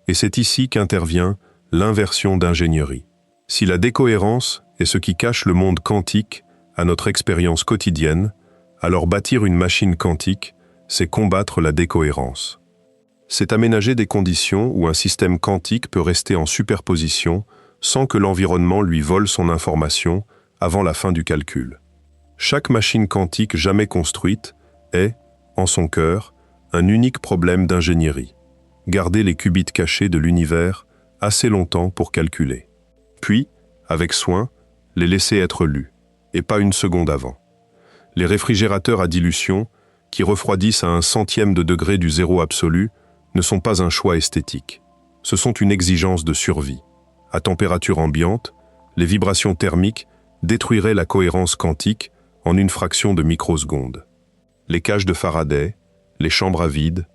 Et c'est ici qu'intervient l'inversion d'ingénierie. Si la décohérence est ce qui cache le monde quantique à notre expérience quotidienne, alors bâtir une machine quantique, c'est combattre la décohérence. C'est aménager des conditions où un système quantique peut rester en superposition sans que l'environnement lui vole son information avant la fin du calcul. Chaque machine quantique jamais construite est, en son cœur, un unique problème d'ingénierie. Garder les qubits cachés de l'univers assez longtemps pour calculer. Puis, avec soin, les laisser être lus, et pas une seconde avant. Les réfrigérateurs à dilution, qui refroidissent à 1/100e de degré du zéro absolu, ne sont pas un choix esthétique. Ce sont une exigence de survie. À température ambiante, les vibrations thermiques détruiraient la cohérence quantique en une fraction de microseconde. Les cages de Faraday, les chambres à vide,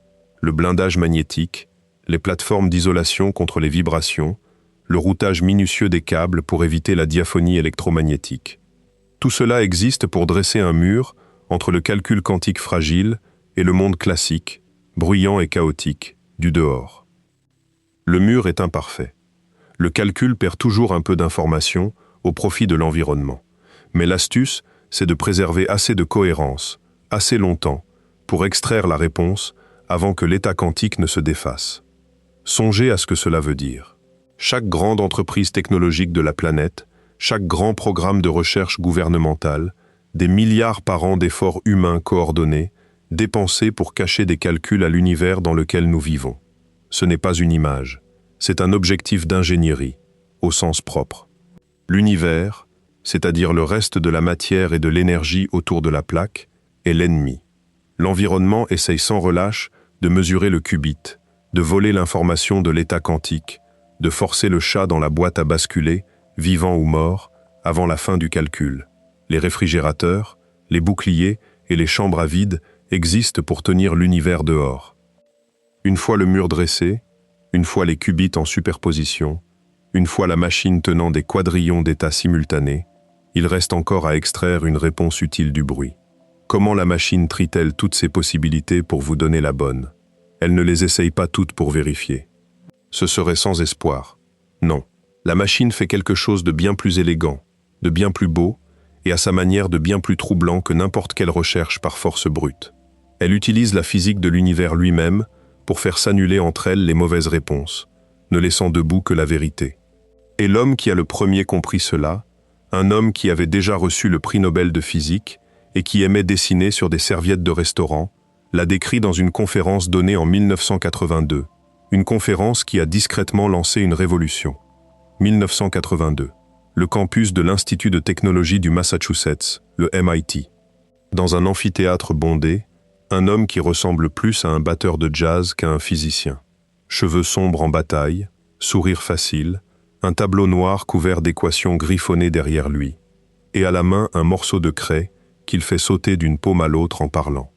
le blindage magnétique, les plateformes d'isolation contre les vibrations, le routage minutieux des câbles pour éviter la diaphonie électromagnétique. Tout cela existe pour dresser un mur entre le calcul quantique fragile et le monde classique, bruyant et chaotique, du dehors. Le mur est imparfait. Le calcul perd toujours un peu d'informations au profit de l'environnement. Mais l'astuce, c'est de préserver assez de cohérence, assez longtemps, pour extraire la réponse avant que l'état quantique ne se défasse. Songez à ce que cela veut dire. Chaque grande entreprise technologique de la planète, chaque grand programme de recherche gouvernementale, des milliards par an d'efforts humains coordonnés, dépensés pour cacher des calculs à l'univers dans lequel nous vivons. Ce n'est pas une image, c'est un objectif d'ingénierie, au sens propre. L'univers, c'est-à-dire le reste de la matière et de l'énergie autour de la plaque, est l'ennemi. L'environnement essaye sans relâche de mesurer le qubit, de voler l'information de l'état quantique, de forcer le chat dans la boîte à basculer, vivant ou mort, avant la fin du calcul. Les réfrigérateurs, les boucliers et les chambres à vide existent pour tenir l'univers dehors. Une fois le mur dressé, une fois les qubits en superposition, une fois la machine tenant des quadrillons d'états simultanés, il reste encore à extraire une réponse utile du bruit. Comment la machine trie-t-elle toutes ces possibilités pour vous donner la bonne? Elle ne les essaye pas toutes pour vérifier. Ce serait sans espoir. Non, la machine fait quelque chose de bien plus élégant, de bien plus beau, et à sa manière de bien plus troublant que n'importe quelle recherche par force brute. Elle utilise la physique de l'univers lui-même pour faire s'annuler entre elles les mauvaises réponses, ne laissant debout que la vérité. Et l'homme qui a le premier compris cela, un homme qui avait déjà reçu le prix Nobel de physique et qui aimait dessiner sur des serviettes de restaurant, l'a décrit dans une conférence donnée en 1982, une conférence qui a discrètement lancé une révolution. 1982, le campus de l'Institut de technologie du Massachusetts, le MIT. Dans un amphithéâtre bondé, un homme qui ressemble plus à un batteur de jazz qu'à un physicien. Cheveux sombres en bataille, sourire facile, un tableau noir couvert d'équations griffonnées derrière lui, et à la main un morceau de craie qu'il fait sauter d'une paume à l'autre en parlant.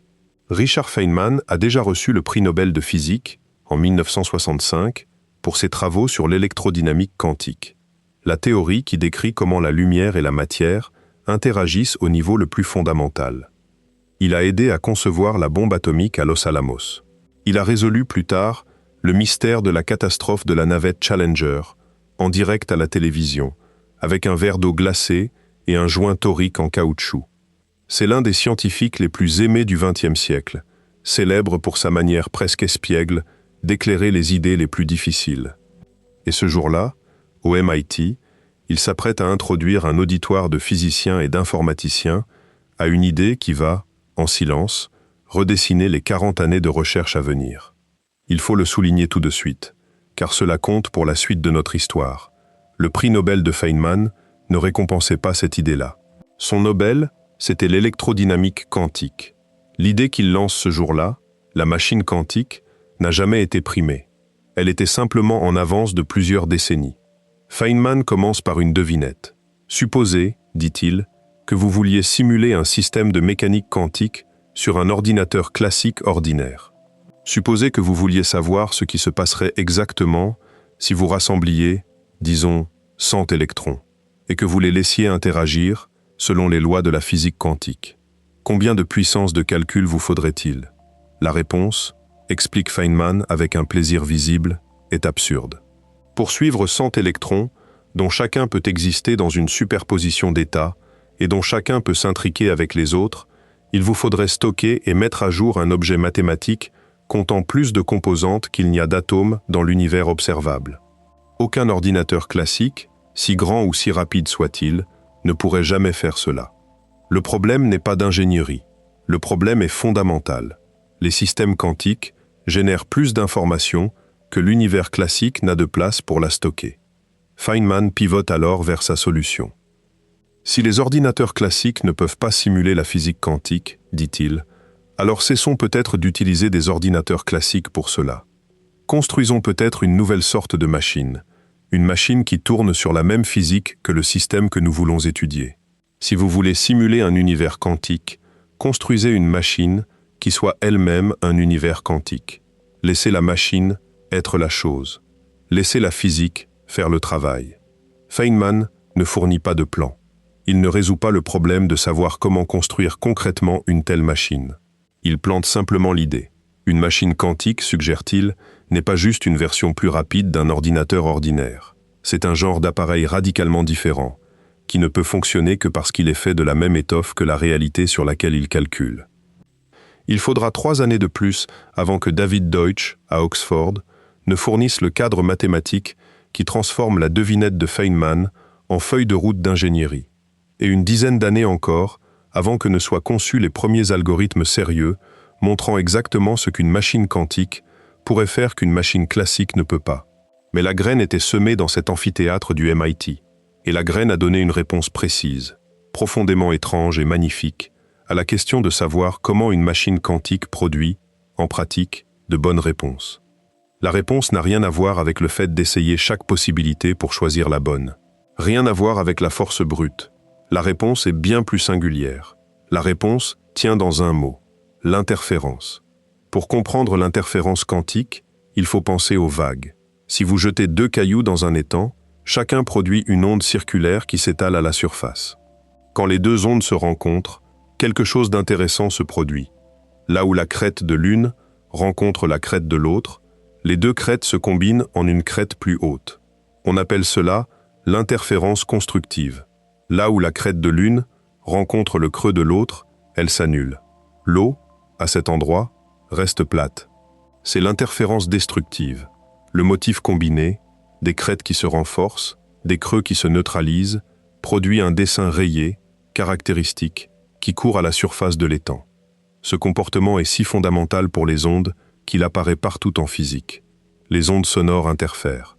Richard Feynman a déjà reçu le prix Nobel de physique, en 1965, pour ses travaux sur l'électrodynamique quantique, la théorie qui décrit comment la lumière et la matière interagissent au niveau le plus fondamental. Il a aidé à concevoir la bombe atomique à Los Alamos. Il a résolu plus tard le mystère de la catastrophe de la navette Challenger, en direct à la télévision, avec un verre d'eau glacée et un joint torique en caoutchouc. C'est l'un des scientifiques les plus aimés du XXe siècle, célèbre pour sa manière presque espiègle d'éclairer les idées les plus difficiles. Et ce jour-là, au MIT, il s'apprête à introduire un auditoire de physiciens et d'informaticiens à une idée qui va, en silence, redessiner les 40 années de recherche à venir. Il faut le souligner tout de suite, car cela compte pour la suite de notre histoire. Le prix Nobel de Feynman ne récompensait pas cette idée-là. Son Nobel, c'était l'électrodynamique quantique. L'idée qu'il lance ce jour-là, la machine quantique, n'a jamais été primée. Elle était simplement en avance de plusieurs décennies. Feynman commence par une devinette. Supposez, dit-il, que vous vouliez simuler un système de mécanique quantique sur un ordinateur classique ordinaire. Supposez que vous vouliez savoir ce qui se passerait exactement si vous rassembliez, disons, 100 électrons, et que vous les laissiez interagir selon les lois de la physique quantique. Combien de puissance de calcul vous faudrait-il? La réponse, explique Feynman avec un plaisir visible, est absurde. Pour suivre 100 électrons, dont chacun peut exister dans une superposition d'états, et dont chacun peut s'intriquer avec les autres, il vous faudrait stocker et mettre à jour un objet mathématique comptant plus de composantes qu'il n'y a d'atomes dans l'univers observable. Aucun ordinateur classique, si grand ou si rapide soit-il, ne pourrait jamais faire cela. Le problème n'est pas d'ingénierie. Le problème est fondamental. Les systèmes quantiques génèrent plus d'informations que l'univers classique n'a de place pour la stocker. Feynman pivote alors vers sa solution. Si les ordinateurs classiques ne peuvent pas simuler la physique quantique, dit-il, alors cessons peut-être d'utiliser des ordinateurs classiques pour cela. Construisons peut-être une nouvelle sorte de machine, une machine qui tourne sur la même physique que le système que nous voulons étudier. Si vous voulez simuler un univers quantique, construisez une machine qui soit elle-même un univers quantique. Laissez la machine être la chose. Laissez la physique faire le travail. Feynman ne fournit pas de plan. Il ne résout pas le problème de savoir comment construire concrètement une telle machine. Il plante simplement l'idée. Une machine quantique, suggère-t-il, n'est pas juste une version plus rapide d'un ordinateur ordinaire. C'est un genre d'appareil radicalement différent, qui ne peut fonctionner que parce qu'il est fait de la même étoffe que la réalité sur laquelle il calcule. Il faudra 3 années de plus avant que David Deutsch, à Oxford, ne fournisse le cadre mathématique qui transforme la devinette de Feynman en feuille de route d'ingénierie. Et une dizaine d'années encore avant que ne soient conçus les premiers algorithmes sérieux montrant exactement ce qu'une machine quantique pourrait faire qu'une machine classique ne peut pas. Mais la graine était semée dans cet amphithéâtre du MIT, et la graine a donné une réponse précise, profondément étrange et magnifique, à la question de savoir comment une machine quantique produit, en pratique, de bonnes réponses. La réponse n'a rien à voir avec le fait d'essayer chaque possibilité pour choisir la bonne. Rien à voir avec la force brute. La réponse est bien plus singulière. La réponse tient dans un mot, l'interférence. Pour comprendre l'interférence quantique, il faut penser aux vagues. Si vous jetez 2 cailloux dans un étang, chacun produit une onde circulaire qui s'étale à la surface. Quand les 2 ondes se rencontrent, quelque chose d'intéressant se produit. Là où la crête de l'une rencontre la crête de l'autre, les 2 crêtes se combinent en une crête plus haute. On appelle cela l'interférence constructive. Là où la crête de l'une rencontre le creux de l'autre, elle s'annule. L'eau, à cet endroit, reste plate. C'est l'interférence destructive. Le motif combiné, des crêtes qui se renforcent, des creux qui se neutralisent, produit un dessin rayé, caractéristique, qui court à la surface de l'étang. Ce comportement est si fondamental pour les ondes qu'il apparaît partout en physique. Les ondes sonores interfèrent.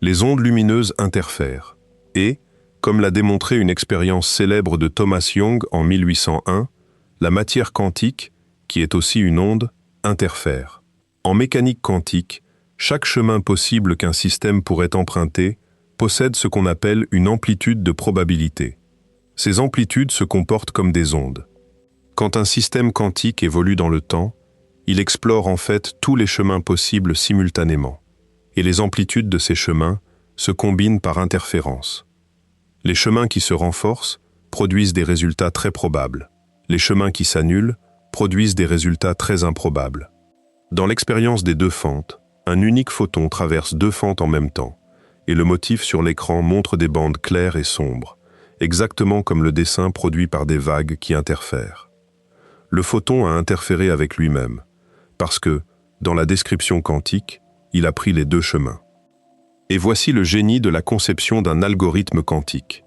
Les ondes lumineuses interfèrent. Et, comme l'a démontré une expérience célèbre de Thomas Young en 1801, la matière quantique, qui est aussi une onde, interfère. En mécanique quantique, chaque chemin possible qu'un système pourrait emprunter possède ce qu'on appelle une amplitude de probabilité. Ces amplitudes se comportent comme des ondes. Quand un système quantique évolue dans le temps, il explore en fait tous les chemins possibles simultanément. Et les amplitudes de ces chemins se combinent par interférence. Les chemins qui se renforcent produisent des résultats très probables. Les chemins qui s'annulent produisent des résultats très improbables. Dans l'expérience des 2 fentes, un unique photon traverse 2 fentes en même temps, et le motif sur l'écran montre des bandes claires et sombres, exactement comme le dessin produit par des vagues qui interfèrent. Le photon a interféré avec lui-même, parce que, dans la description quantique, il a pris les 2 chemins. Et voici le génie de la conception d'un algorithme quantique.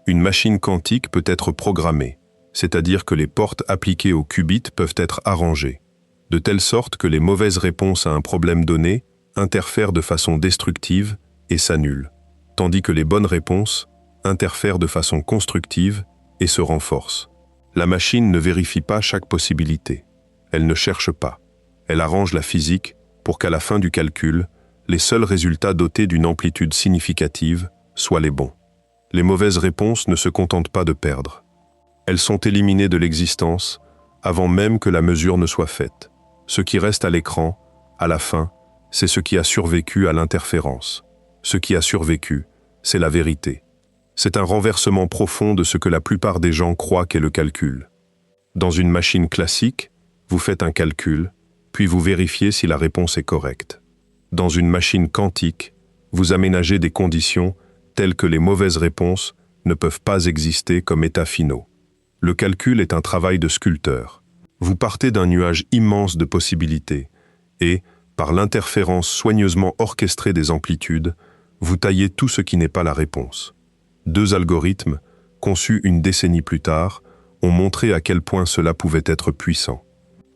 Une machine quantique peut être programmée, c'est-à-dire que les portes appliquées au qubit peuvent être arrangées, de telle sorte que les mauvaises réponses à un problème donné interfèrent de façon destructive et s'annulent, tandis que les bonnes réponses interfèrent de façon constructive et se renforcent. La machine ne vérifie pas chaque possibilité. Elle ne cherche pas. Elle arrange la physique pour qu'à la fin du calcul, les seuls résultats dotés d'une amplitude significative soient les bons. Les mauvaises réponses ne se contentent pas de perdre. Elles sont éliminées de l'existence avant même que la mesure ne soit faite. Ce qui reste à l'écran, à la fin, c'est ce qui a survécu à l'interférence. Ce qui a survécu, c'est la vérité. C'est un renversement profond de ce que la plupart des gens croient qu'est le calcul. Dans une machine classique, vous faites un calcul, puis vous vérifiez si la réponse est correcte. Dans une machine quantique, vous aménagez des conditions telles que les mauvaises réponses ne peuvent pas exister comme états finaux. Le calcul est un travail de sculpteur. Vous partez d'un nuage immense de possibilités et, par l'interférence soigneusement orchestrée des amplitudes, vous taillez tout ce qui n'est pas la réponse. 2 algorithmes, conçus une décennie plus tard, ont montré à quel point cela pouvait être puissant.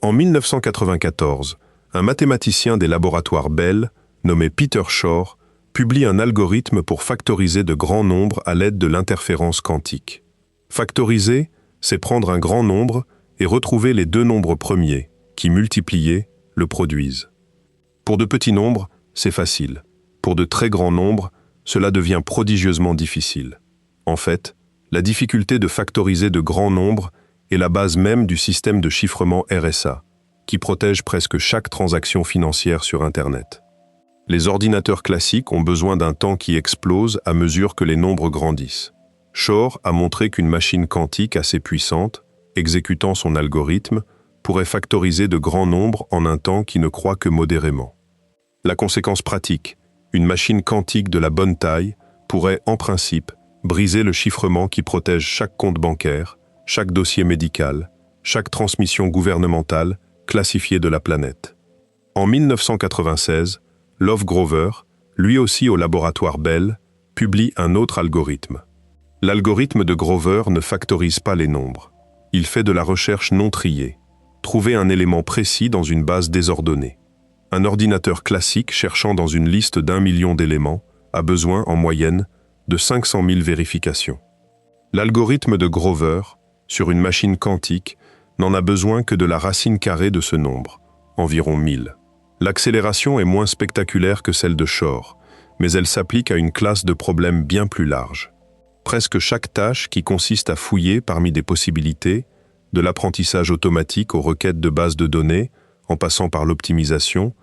En 1994, un mathématicien des laboratoires Bell, nommé Peter Shor, publie un algorithme pour factoriser de grands nombres à l'aide de l'interférence quantique. Factoriser, c'est prendre un grand nombre et retrouver les deux nombres premiers, qui, multipliés, le produisent. Pour de petits nombres, c'est facile. Pour de très grands nombres, cela devient prodigieusement difficile. En fait, la difficulté de factoriser de grands nombres est la base même du système de chiffrement RSA, qui protège presque chaque transaction financière sur Internet. Les ordinateurs classiques ont besoin d'un temps qui explose à mesure que les nombres grandissent. Shor a montré qu'une machine quantique assez puissante, exécutant son algorithme, pourrait factoriser de grands nombres en un temps qui ne croît que modérément. La conséquence pratique, une machine quantique de la bonne taille pourrait, en principe, briser le chiffrement qui protège chaque compte bancaire, chaque dossier médical, chaque transmission gouvernementale classifiée de la planète. En 1996, Love Grover, lui aussi au laboratoire Bell, publie un autre algorithme. L'algorithme de Grover ne factorise pas les nombres. Il fait de la recherche non triée, trouver un élément précis dans une base désordonnée. Un ordinateur classique cherchant dans une liste d'1 million d'éléments a besoin, en moyenne, de 500 000 vérifications. L'algorithme de Grover, sur une machine quantique, n'en a besoin que de la racine carrée de ce nombre, environ 1000. L'accélération est moins spectaculaire que celle de Shor, mais elle s'applique à une classe de problèmes bien plus large. Presque chaque tâche qui consiste à fouiller parmi des possibilités, de l'apprentissage automatique aux requêtes de bases de données, en passant par l'optimisation,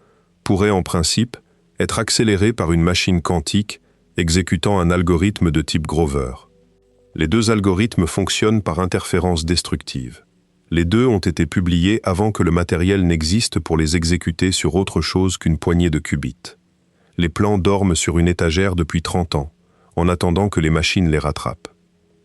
pourrait en principe être accélérée par une machine quantique exécutant un algorithme de type Grover. Les deux algorithmes fonctionnent par interférence destructive. Les deux ont été publiés avant que le matériel n'existe pour les exécuter sur autre chose qu'une poignée de qubits. Les plans dorment sur une étagère depuis 30 ans, en attendant que les machines les rattrapent.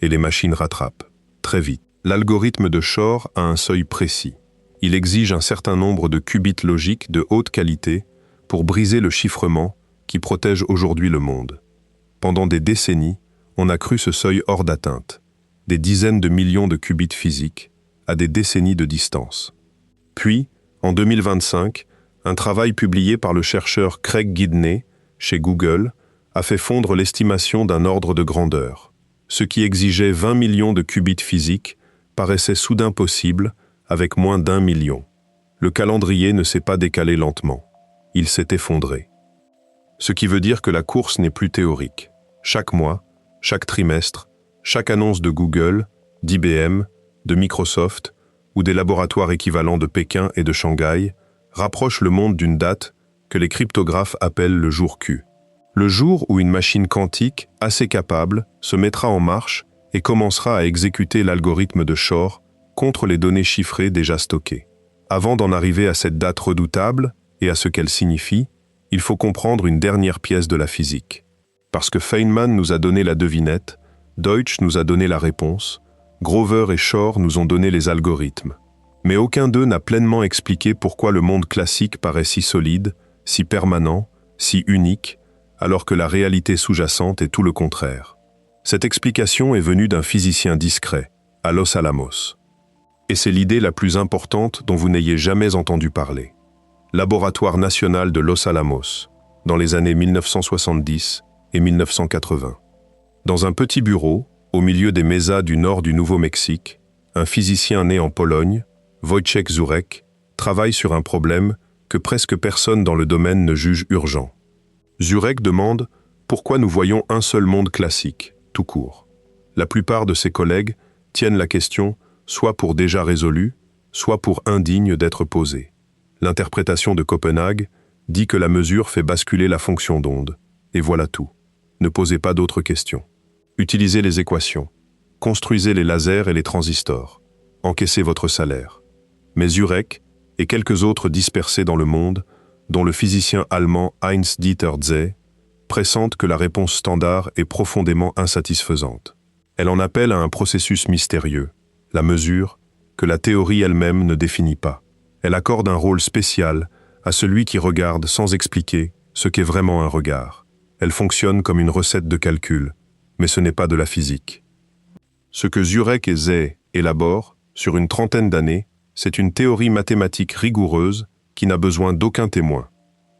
Et les machines rattrapent, très vite. L'algorithme de Shor a un seuil précis. Il exige un certain nombre de qubits logiques de haute qualité pour briser le chiffrement qui protège aujourd'hui le monde. Pendant des décennies, on a cru ce seuil hors d'atteinte, des dizaines de millions de qubits physiques, à des décennies de distance. Puis, en 2025, un travail publié par le chercheur Craig Gidney, chez Google, a fait fondre l'estimation d'un ordre de grandeur. Ce qui exigeait 20 millions de qubits physiques paraissait soudain possible avec moins d'1 million. Le calendrier ne s'est pas décalé lentement. Il s'est effondré. Ce qui veut dire que la course n'est plus théorique. Chaque mois, chaque trimestre, chaque annonce de Google, d'IBM, de Microsoft ou des laboratoires équivalents de Pékin et de Shanghai rapproche le monde d'une date que les cryptographes appellent le jour Q. Le jour où une machine quantique assez capable se mettra en marche et commencera à exécuter l'algorithme de Shor contre les données chiffrées déjà stockées. Avant d'en arriver à cette date redoutable et à ce qu'elle signifie, il faut comprendre une dernière pièce de la physique. Parce que Feynman nous a donné la devinette, Deutsch nous a donné la réponse, Grover et Shor nous ont donné les algorithmes. Mais aucun d'eux n'a pleinement expliqué pourquoi le monde classique paraît si solide, si permanent, si unique, alors que la réalité sous-jacente est tout le contraire. Cette explication est venue d'un physicien discret, à Los Alamos. Et c'est l'idée la plus importante dont vous n'ayez jamais entendu parler. Laboratoire national de Los Alamos, dans les années 1970 et 1980. Dans un petit bureau, au milieu des mésas du nord du Nouveau-Mexique, un physicien né en Pologne, Wojciech Żurek, travaille sur un problème que presque personne dans le domaine ne juge urgent. Żurek demande pourquoi nous voyons un seul monde classique, tout court. La plupart de ses collègues tiennent la question soit pour déjà résolue, soit pour indigne d'être posée. L'interprétation de Copenhague dit que la mesure fait basculer la fonction d'onde. Et voilà tout. Ne posez pas d'autres questions. Utilisez les équations. Construisez les lasers et les transistors. Encaissez votre salaire. Mais Żurek et quelques autres dispersés dans le monde, dont le physicien allemand Heinz-Dieter Zeh, pressentent que la réponse standard est profondément insatisfaisante. Elle en appelle à un processus mystérieux, la mesure, que la théorie elle-même ne définit pas. Elle accorde un rôle spécial à celui qui regarde sans expliquer ce qu'est vraiment un regard. Elle fonctionne comme une recette de calcul, mais ce n'est pas de la physique. Ce que Żurek et Zeh élabore, sur une trentaine d'années, c'est une théorie mathématique rigoureuse qui n'a besoin d'aucun témoin.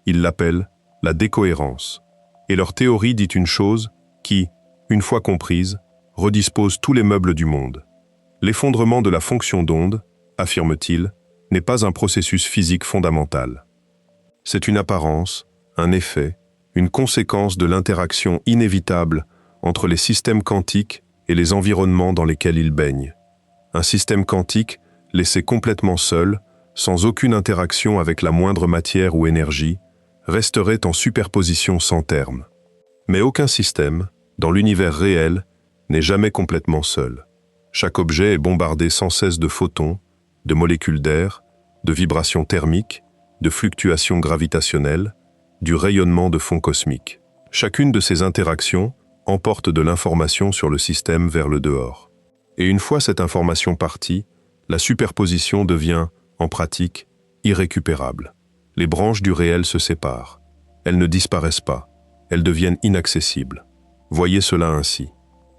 Ils l'appellent la décohérence. Et leur théorie dit une chose qui, une fois comprise, redispose tous les meubles du monde. L'effondrement de la fonction d'onde, affirme-t-il, n'est pas un processus physique fondamental. C'est une apparence, un effet, une conséquence de l'interaction inévitable entre les systèmes quantiques et les environnements dans lesquels ils baignent. Un système quantique, laissé complètement seul, sans aucune interaction avec la moindre matière ou énergie, resterait en superposition sans terme. Mais aucun système, dans l'univers réel, n'est jamais complètement seul. Chaque objet est bombardé sans cesse de photons, de molécules d'air, de vibrations thermiques, de fluctuations gravitationnelles, du rayonnement de fond cosmique. Chacune de ces interactions emporte de l'information sur le système vers le dehors. Et une fois cette information partie, la superposition devient, en pratique, irrécupérable. Les branches du réel se séparent. Elles ne disparaissent pas. Elles deviennent inaccessibles. Voyez cela ainsi.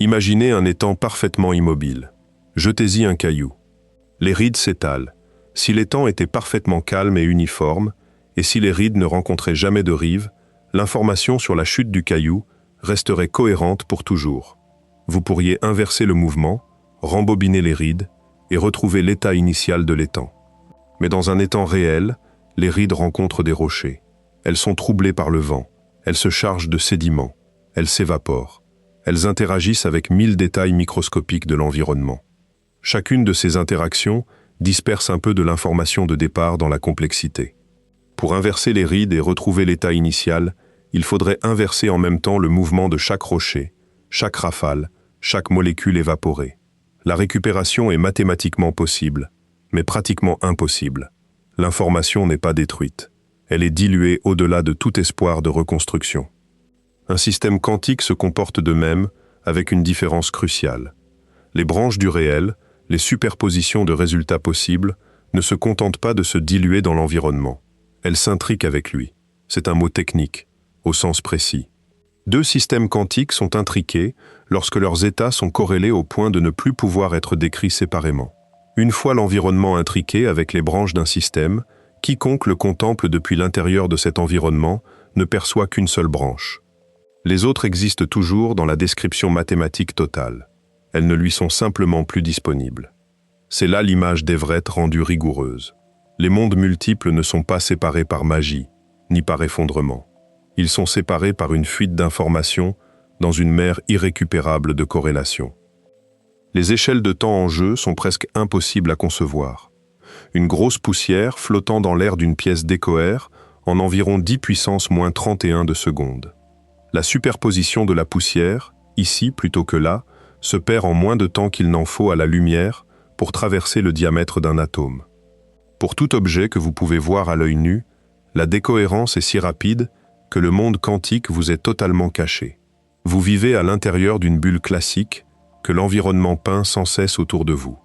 Imaginez un étang parfaitement immobile. Jetez-y un caillou. Les rides s'étalent. Si l'étang était parfaitement calme et uniforme, et si les rides ne rencontraient jamais de rive, l'information sur la chute du caillou resterait cohérente pour toujours. Vous pourriez inverser le mouvement, rembobiner les rides et retrouver l'état initial de l'étang. Mais dans un étang réel, les rides rencontrent des rochers. Elles sont troublées par le vent. Elles se chargent de sédiments. Elles s'évaporent. Elles interagissent avec 1000 détails microscopiques de l'environnement. Chacune de ces interactions disperse un peu de l'information de départ dans la complexité. Pour inverser les rides et retrouver l'état initial, il faudrait inverser en même temps le mouvement de chaque rocher, chaque rafale, chaque molécule évaporée. La récupération est mathématiquement possible, mais pratiquement impossible. L'information n'est pas détruite. Elle est diluée au-delà de tout espoir de reconstruction. Un système quantique se comporte de même, avec une différence cruciale. Les branches du réel, les superpositions de résultats possibles, ne se contentent pas de se diluer dans l'environnement. Elles s'intriquent avec lui. C'est un mot technique, au sens précis. Deux systèmes quantiques sont intriqués lorsque leurs états sont corrélés au point de ne plus pouvoir être décrits séparément. Une fois l'environnement intriqué avec les branches d'un système, quiconque le contemple depuis l'intérieur de cet environnement ne perçoit qu'une seule branche. Les autres existent toujours dans la description mathématique totale. Elles ne lui sont simplement plus disponibles. C'est là l'image d'Everett rendue rigoureuse. Les mondes multiples ne sont pas séparés par magie, ni par effondrement. Ils sont séparés par une fuite d'informations dans une mer irrécupérable de corrélation. Les échelles de temps en jeu sont presque impossibles à concevoir. Une grosse poussière flottant dans l'air d'une pièce décohère en environ 10 puissance moins 31 de seconde. La superposition de la poussière, ici plutôt que là, se perd en moins de temps qu'il n'en faut à la lumière pour traverser le diamètre d'un atome. Pour tout objet que vous pouvez voir à l'œil nu, la décohérence est si rapide que le monde quantique vous est totalement caché. Vous vivez à l'intérieur d'une bulle classique que l'environnement peint sans cesse autour de vous.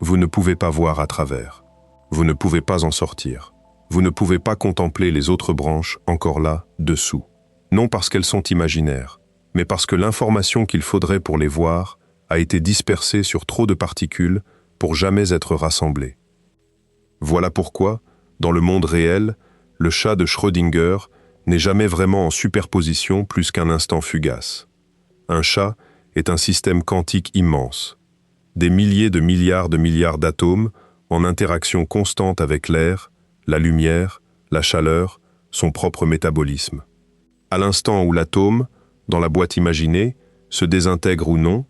Vous ne pouvez pas voir à travers. Vous ne pouvez pas en sortir. Vous ne pouvez pas contempler les autres branches encore là, dessous. Non parce qu'elles sont imaginaires, mais parce que l'information qu'il faudrait pour les voir a été dispersée sur trop de particules pour jamais être rassemblée. Voilà pourquoi, dans le monde réel, le chat de Schrödinger n'est jamais vraiment en superposition plus qu'un instant fugace. Un chat est un système quantique immense. Des milliers de milliards d'atomes en interaction constante avec l'air, la lumière, la chaleur, son propre métabolisme. À l'instant où l'atome, dans la boîte imaginée, se désintègre ou non,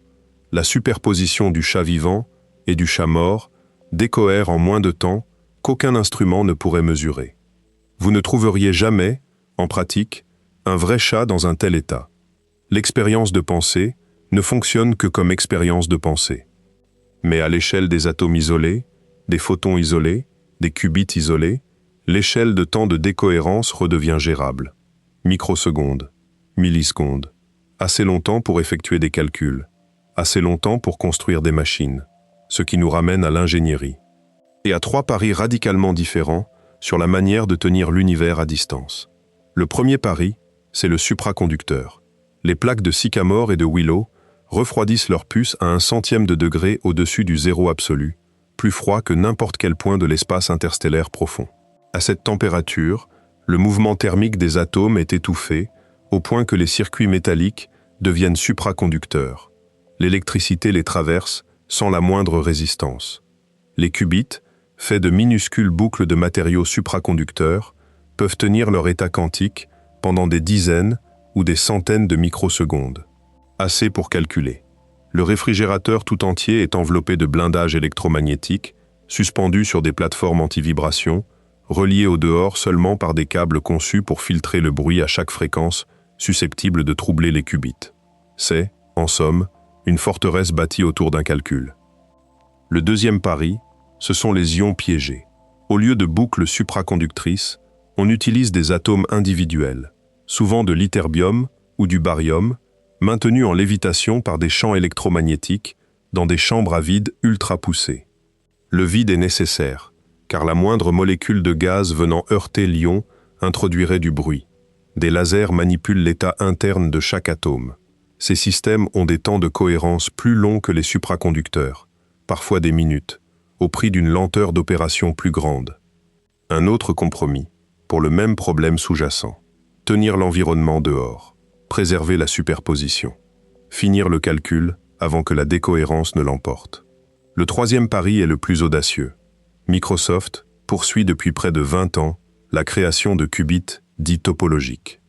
la superposition du chat vivant et du chat mort décohère en moins de temps qu'aucun instrument ne pourrait mesurer. Vous ne trouveriez jamais, en pratique, un vrai chat dans un tel état. L'expérience de pensée ne fonctionne que comme expérience de pensée. Mais à l'échelle des atomes isolés, des photons isolés, des qubits isolés, l'échelle de temps de décohérence redevient gérable. Microsecondes, millisecondes, assez longtemps pour effectuer des calculs, assez longtemps pour construire des machines, ce qui nous ramène à l'ingénierie. Et à 3 paris radicalement différents sur la manière de tenir l'univers à distance. Le premier pari, c'est le supraconducteur. Les plaques de Sycamore et de Willow refroidissent leur puce à 1/100 de degré au-dessus du zéro absolu, plus froid que n'importe quel point de l'espace interstellaire profond. À cette température, le mouvement thermique des atomes est étouffé, au point que les circuits métalliques deviennent supraconducteurs. L'électricité les traverse sans la moindre résistance. Les qubits, faits de minuscules boucles de matériaux supraconducteurs, peuvent tenir leur état quantique pendant des dizaines ou des centaines de microsecondes. Assez pour calculer. Le réfrigérateur tout entier est enveloppé de blindage électromagnétique, suspendu sur des plateformes anti-vibration, reliés au dehors seulement par des câbles conçus pour filtrer le bruit à chaque fréquence susceptible de troubler les qubits. C'est, en somme, une forteresse bâtie autour d'un calcul. Le deuxième pari, ce sont les ions piégés. Au lieu de boucles supraconductrices, on utilise des atomes individuels, souvent de l'ytterbium ou du barium, maintenus en lévitation par des champs électromagnétiques dans des chambres à vide ultra poussées. Le vide est nécessaire, car la moindre molécule de gaz venant heurter l'ion introduirait du bruit. Des lasers manipulent l'état interne de chaque atome. Ces systèmes ont des temps de cohérence plus longs que les supraconducteurs, parfois des minutes, au prix d'une lenteur d'opération plus grande. Un autre compromis, pour le même problème sous-jacent. Tenir l'environnement dehors, préserver la superposition, finir le calcul avant que la décohérence ne l'emporte. Le troisième pari est le plus audacieux. Microsoft poursuit depuis près de 20 ans la création de qubits dits topologiques.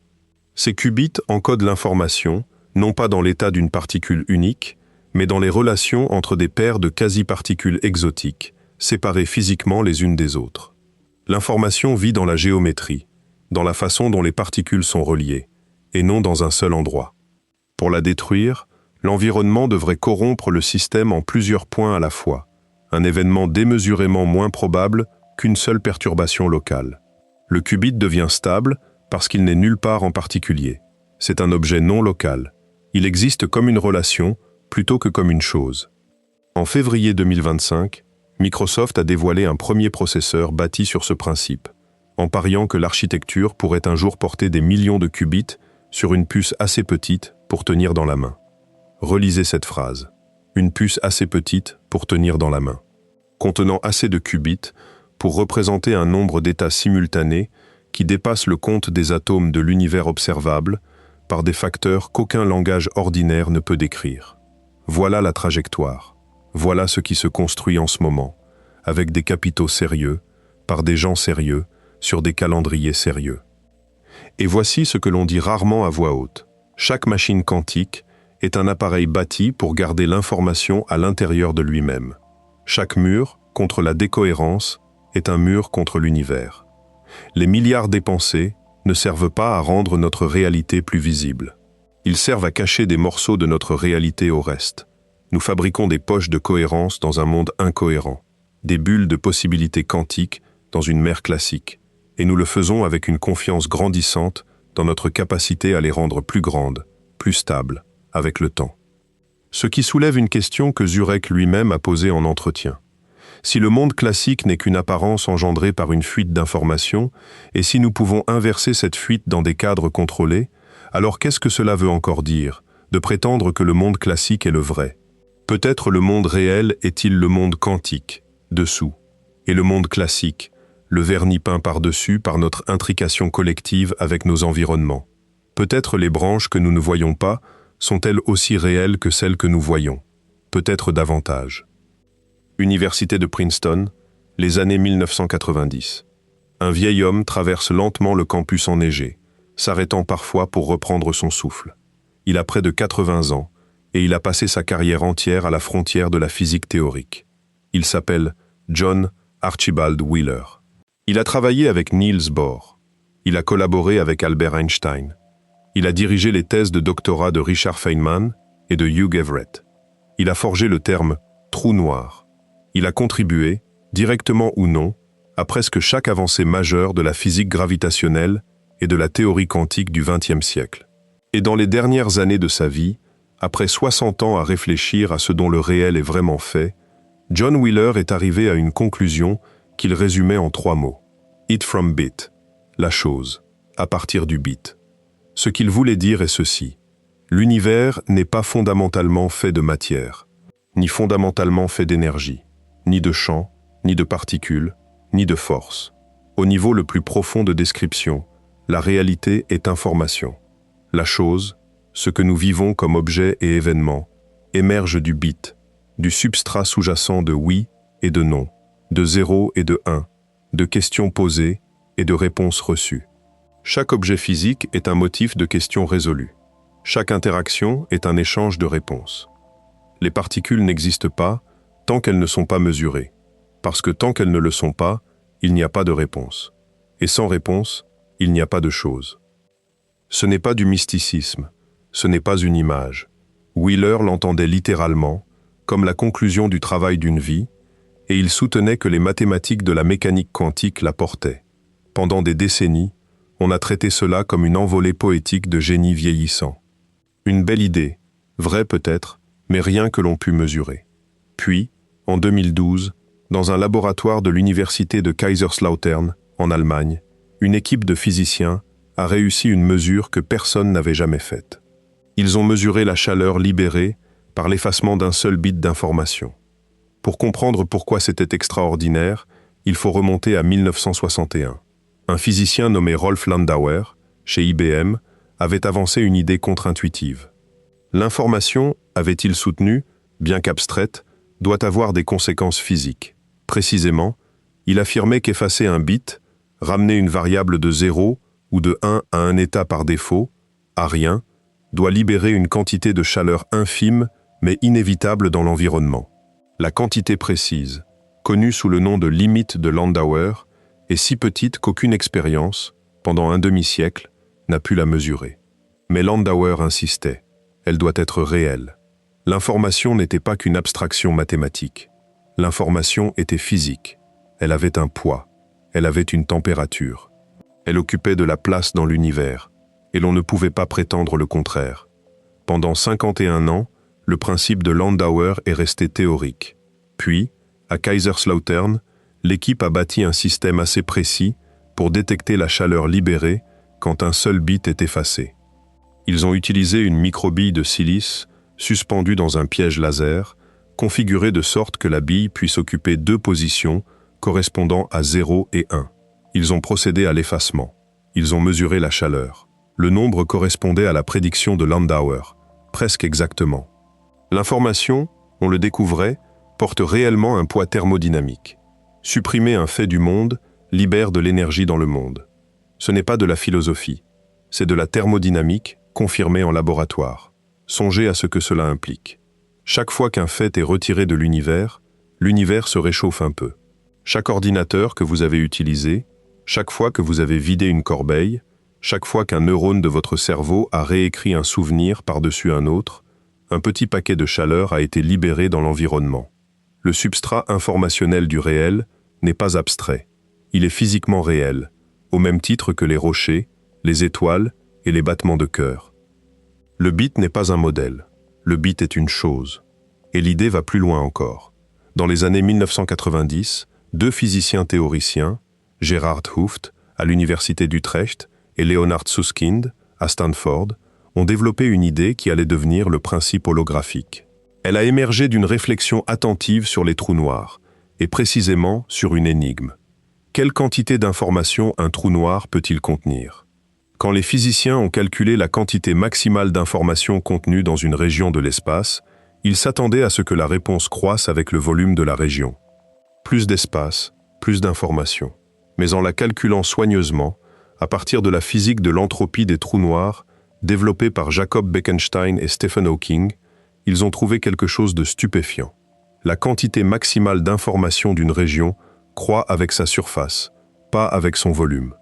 Ces qubits encodent l'information, non pas dans l'état d'une particule unique, mais dans les relations entre des paires de quasi-particules exotiques, séparées physiquement les unes des autres. L'information vit dans la géométrie, dans la façon dont les particules sont reliées, et non dans un seul endroit. Pour la détruire, l'environnement devrait corrompre le système en plusieurs points à la fois, un événement démesurément moins probable qu'une seule perturbation locale. Le qubit devient stable parce qu'il n'est nulle part en particulier. C'est un objet non local. Il existe comme une relation plutôt que comme une chose. En février 2025, Microsoft a dévoilé un premier processeur bâti sur ce principe, en pariant que l'architecture pourrait un jour porter des millions de qubits sur une puce assez petite pour tenir dans la main. Relisez cette phrase. Une puce assez petite pour tenir dans la main. Contenant assez de qubits pour représenter un nombre d'états simultanés qui dépasse le compte des atomes de l'univers observable par des facteurs qu'aucun langage ordinaire ne peut décrire. Voilà la trajectoire. Voilà ce qui se construit en ce moment, avec des capitaux sérieux, par des gens sérieux, sur des calendriers sérieux. Et voici ce que l'on dit rarement à voix haute. Chaque machine quantique est un appareil bâti pour garder l'information à l'intérieur de lui-même. Chaque mur contre la décohérence est un mur contre l'univers. Les milliards dépensés ne servent pas à rendre notre réalité plus visible. Ils servent à cacher des morceaux de notre réalité au reste. Nous fabriquons des poches de cohérence dans un monde incohérent, des bulles de possibilités quantiques dans une mer classique, et nous le faisons avec une confiance grandissante dans notre capacité à les rendre plus grandes, plus stables, avec le temps. Ce qui soulève une question que Zurek lui-même a posée en entretien. Si le monde classique n'est qu'une apparence engendrée par une fuite d'informations, et si nous pouvons inverser cette fuite dans des cadres contrôlés, alors qu'est-ce que cela veut encore dire, de prétendre que le monde classique est le vrai? Peut-être le monde réel est-il le monde quantique, dessous, et le monde classique, le vernis peint par-dessus par notre intrication collective avec nos environnements. Peut-être les branches que nous ne voyons pas sont-elles aussi réelles que celles que nous voyons, peut-être davantage. Université de Princeton, les années 1990. Un vieil homme traverse lentement le campus enneigé, s'arrêtant parfois pour reprendre son souffle. Il a près de 80 ans, et il a passé sa carrière entière à la frontière de la physique théorique. Il s'appelle John Archibald Wheeler. Il a travaillé avec Niels Bohr. Il a collaboré avec Albert Einstein. Il a dirigé les thèses de doctorat de Richard Feynman et de Hugh Everett. Il a forgé le terme « trou noir ». Il a contribué, directement ou non, à presque chaque avancée majeure de la physique gravitationnelle et de la théorie quantique du XXe siècle. Et dans les dernières années de sa vie, après 60 ans à réfléchir à ce dont le réel est vraiment fait, John Wheeler est arrivé à une conclusion qu'il résumait en 3 mots. It from bit, la chose, à partir du bit. Ce qu'il voulait dire est ceci. L'univers n'est pas fondamentalement fait de matière, ni fondamentalement fait d'énergie, ni de champs, ni de particules, ni de force. Au niveau le plus profond de description, la réalité est information. La chose, ce que nous vivons comme objet et événement, émerge du bit, du substrat sous-jacent de oui et de non, de 0 et de 1, de questions posées et de réponses reçues. Chaque objet physique est un motif de questions résolues. Chaque interaction est un échange de réponses. Les particules n'existent pas tant qu'elles ne sont pas mesurées, parce que tant qu'elles ne le sont pas, il n'y a pas de réponse. Et sans réponse, il n'y a pas de chose. Ce n'est pas du mysticisme, ce n'est pas une image. Wheeler l'entendait littéralement, comme la conclusion du travail d'une vie, et il soutenait que les mathématiques de la mécanique quantique la portaient. Pendant des décennies, on a traité cela comme une envolée poétique de génie vieillissant. Une belle idée, vraie peut-être, mais rien que l'on put mesurer. Puis, en 2012, dans un laboratoire de l'université de Kaiserslautern, en Allemagne, une équipe de physiciens a réussi une mesure que personne n'avait jamais faite. Ils ont mesuré la chaleur libérée par l'effacement d'un seul bit d'information. Pour comprendre pourquoi c'était extraordinaire, il faut remonter à 1961. Un physicien nommé Rolf Landauer, chez IBM, avait avancé une idée contre-intuitive. L'information, avait-il soutenu, bien qu'abstraite, doit avoir des conséquences physiques. Précisément, il affirmait qu'effacer un bit, ramener une variable de 0 ou de 1 à un état par défaut, à rien, doit libérer une quantité de chaleur infime mais inévitable dans l'environnement. La quantité précise, connue sous le nom de limite de Landauer, est si petite qu'aucune expérience, pendant un demi-siècle, n'a pu la mesurer. Mais Landauer insistait, elle doit être réelle. L'information n'était pas qu'une abstraction mathématique. L'information était physique. Elle avait un poids. Elle avait une température. Elle occupait de la place dans l'univers, et l'on ne pouvait pas prétendre le contraire. Pendant 51 ans, le principe de Landauer est resté théorique. Puis, à Kaiserslautern, l'équipe a bâti un système assez précis pour détecter la chaleur libérée quand un seul bit est effacé. Ils ont utilisé une microbille de silice suspendue dans un piège laser, configurée de sorte que la bille puisse occuper deux positions correspondant à 0 et 1. Ils ont procédé à l'effacement. Ils ont mesuré la chaleur. Le nombre correspondait à la prédiction de Landauer, presque exactement. L'information, on le découvrait, porte réellement un poids thermodynamique. Supprimer un fait du monde libère de l'énergie dans le monde. Ce n'est pas de la philosophie, c'est de la thermodynamique confirmée en laboratoire. Songez à ce que cela implique. Chaque fois qu'un fait est retiré de l'univers se réchauffe un peu. Chaque ordinateur que vous avez utilisé, chaque fois que vous avez vidé une corbeille, chaque fois qu'un neurone de votre cerveau a réécrit un souvenir par-dessus un autre, un petit paquet de chaleur a été libéré dans l'environnement. Le substrat informationnel du réel n'est pas abstrait. Il est physiquement réel, au même titre que les rochers, les étoiles et les battements de cœur. Le bit n'est pas un modèle. Le bit est une chose. Et l'idée va plus loin encore. Dans les années 1990, deux physiciens théoriciens, Gerhard Hooft, à l'université d'Utrecht, et Leonard Susskind, à Stanford, ont développé une idée qui allait devenir le principe holographique. Elle a émergé d'une réflexion attentive sur les trous noirs, et précisément sur une énigme. Quelle quantité d'informations un trou noir peut-il contenir ? Quand les physiciens ont calculé la quantité maximale d'informations contenues dans une région de l'espace, ils s'attendaient à ce que la réponse croisse avec le volume de la région. Plus d'espace, plus d'informations. Mais en la calculant soigneusement, à partir de la physique de l'entropie des trous noirs, développée par Jacob Bekenstein et Stephen Hawking, ils ont trouvé quelque chose de stupéfiant. La quantité maximale d'informations d'une région croît avec sa surface, pas avec son volume.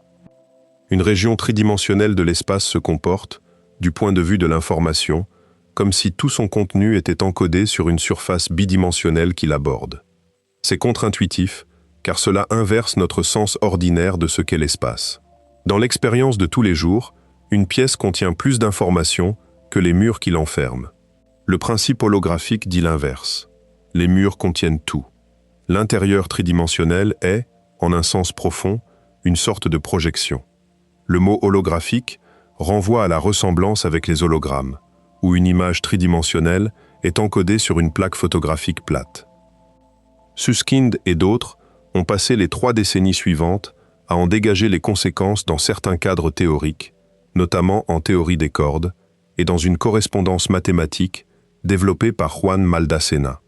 Une région tridimensionnelle de l'espace se comporte, du point de vue de l'information, comme si tout son contenu était encodé sur une surface bidimensionnelle qui l'aborde. C'est contre-intuitif, car cela inverse notre sens ordinaire de ce qu'est l'espace. Dans l'expérience de tous les jours, une pièce contient plus d'informations que les murs qui l'enferment. Le principe holographique dit l'inverse. Les murs contiennent tout. L'intérieur tridimensionnel est, en un sens profond, une sorte de projection. Le mot holographique renvoie à la ressemblance avec les hologrammes, où une image tridimensionnelle est encodée sur une plaque photographique plate. Susskind et d'autres ont passé les 3 décennies suivantes à en dégager les conséquences dans certains cadres théoriques, notamment en théorie des cordes, et dans une correspondance mathématique développée par Juan Maldacena.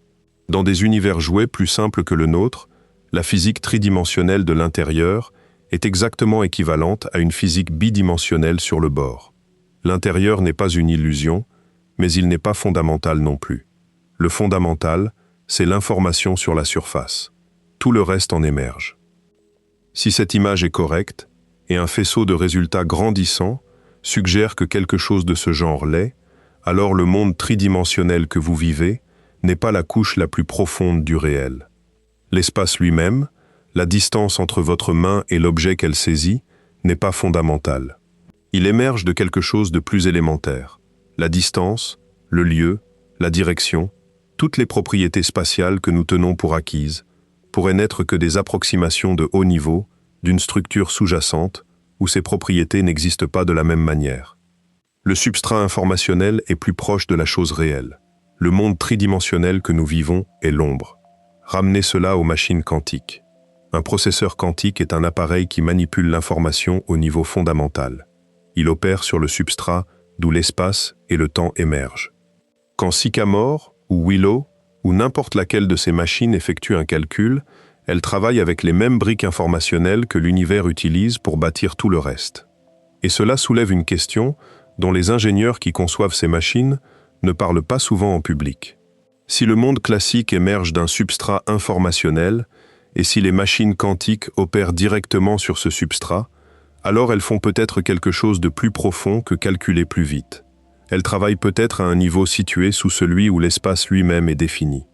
Dans des univers joués plus simples que le nôtre, la physique tridimensionnelle de l'intérieur est exactement équivalente à une physique bidimensionnelle sur le bord. L'intérieur n'est pas une illusion, mais il n'est pas fondamental non plus. Le fondamental, c'est l'information sur la surface. Tout le reste en émerge. Si cette image est correcte, et un faisceau de résultats grandissants suggère que quelque chose de ce genre l'est, alors le monde tridimensionnel que vous vivez n'est pas la couche la plus profonde du réel. L'espace lui-même, la distance entre votre main et l'objet qu'elle saisit, n'est pas fondamentale. Il émerge de quelque chose de plus élémentaire. La distance, le lieu, la direction, toutes les propriétés spatiales que nous tenons pour acquises, pourraient n'être que des approximations de haut niveau d'une structure sous-jacente où ces propriétés n'existent pas de la même manière. Le substrat informationnel est plus proche de la chose réelle. Le monde tridimensionnel que nous vivons est l'ombre. Ramenez cela aux machines quantiques. Un processeur quantique est un appareil qui manipule l'information au niveau fondamental. Il opère sur le substrat d'où l'espace et le temps émergent. Quand Sycamore ou Willow ou n'importe laquelle de ces machines effectue un calcul, elle travaille avec les mêmes briques informationnelles que l'univers utilise pour bâtir tout le reste. Et cela soulève une question dont les ingénieurs qui conçoivent ces machines ne parlent pas souvent en public. Si le monde classique émerge d'un substrat informationnel, et si les machines quantiques opèrent directement sur ce substrat, alors elles font peut-être quelque chose de plus profond que calculer plus vite. Elles travaillent peut-être à un niveau situé sous celui où l'espace lui-même est défini.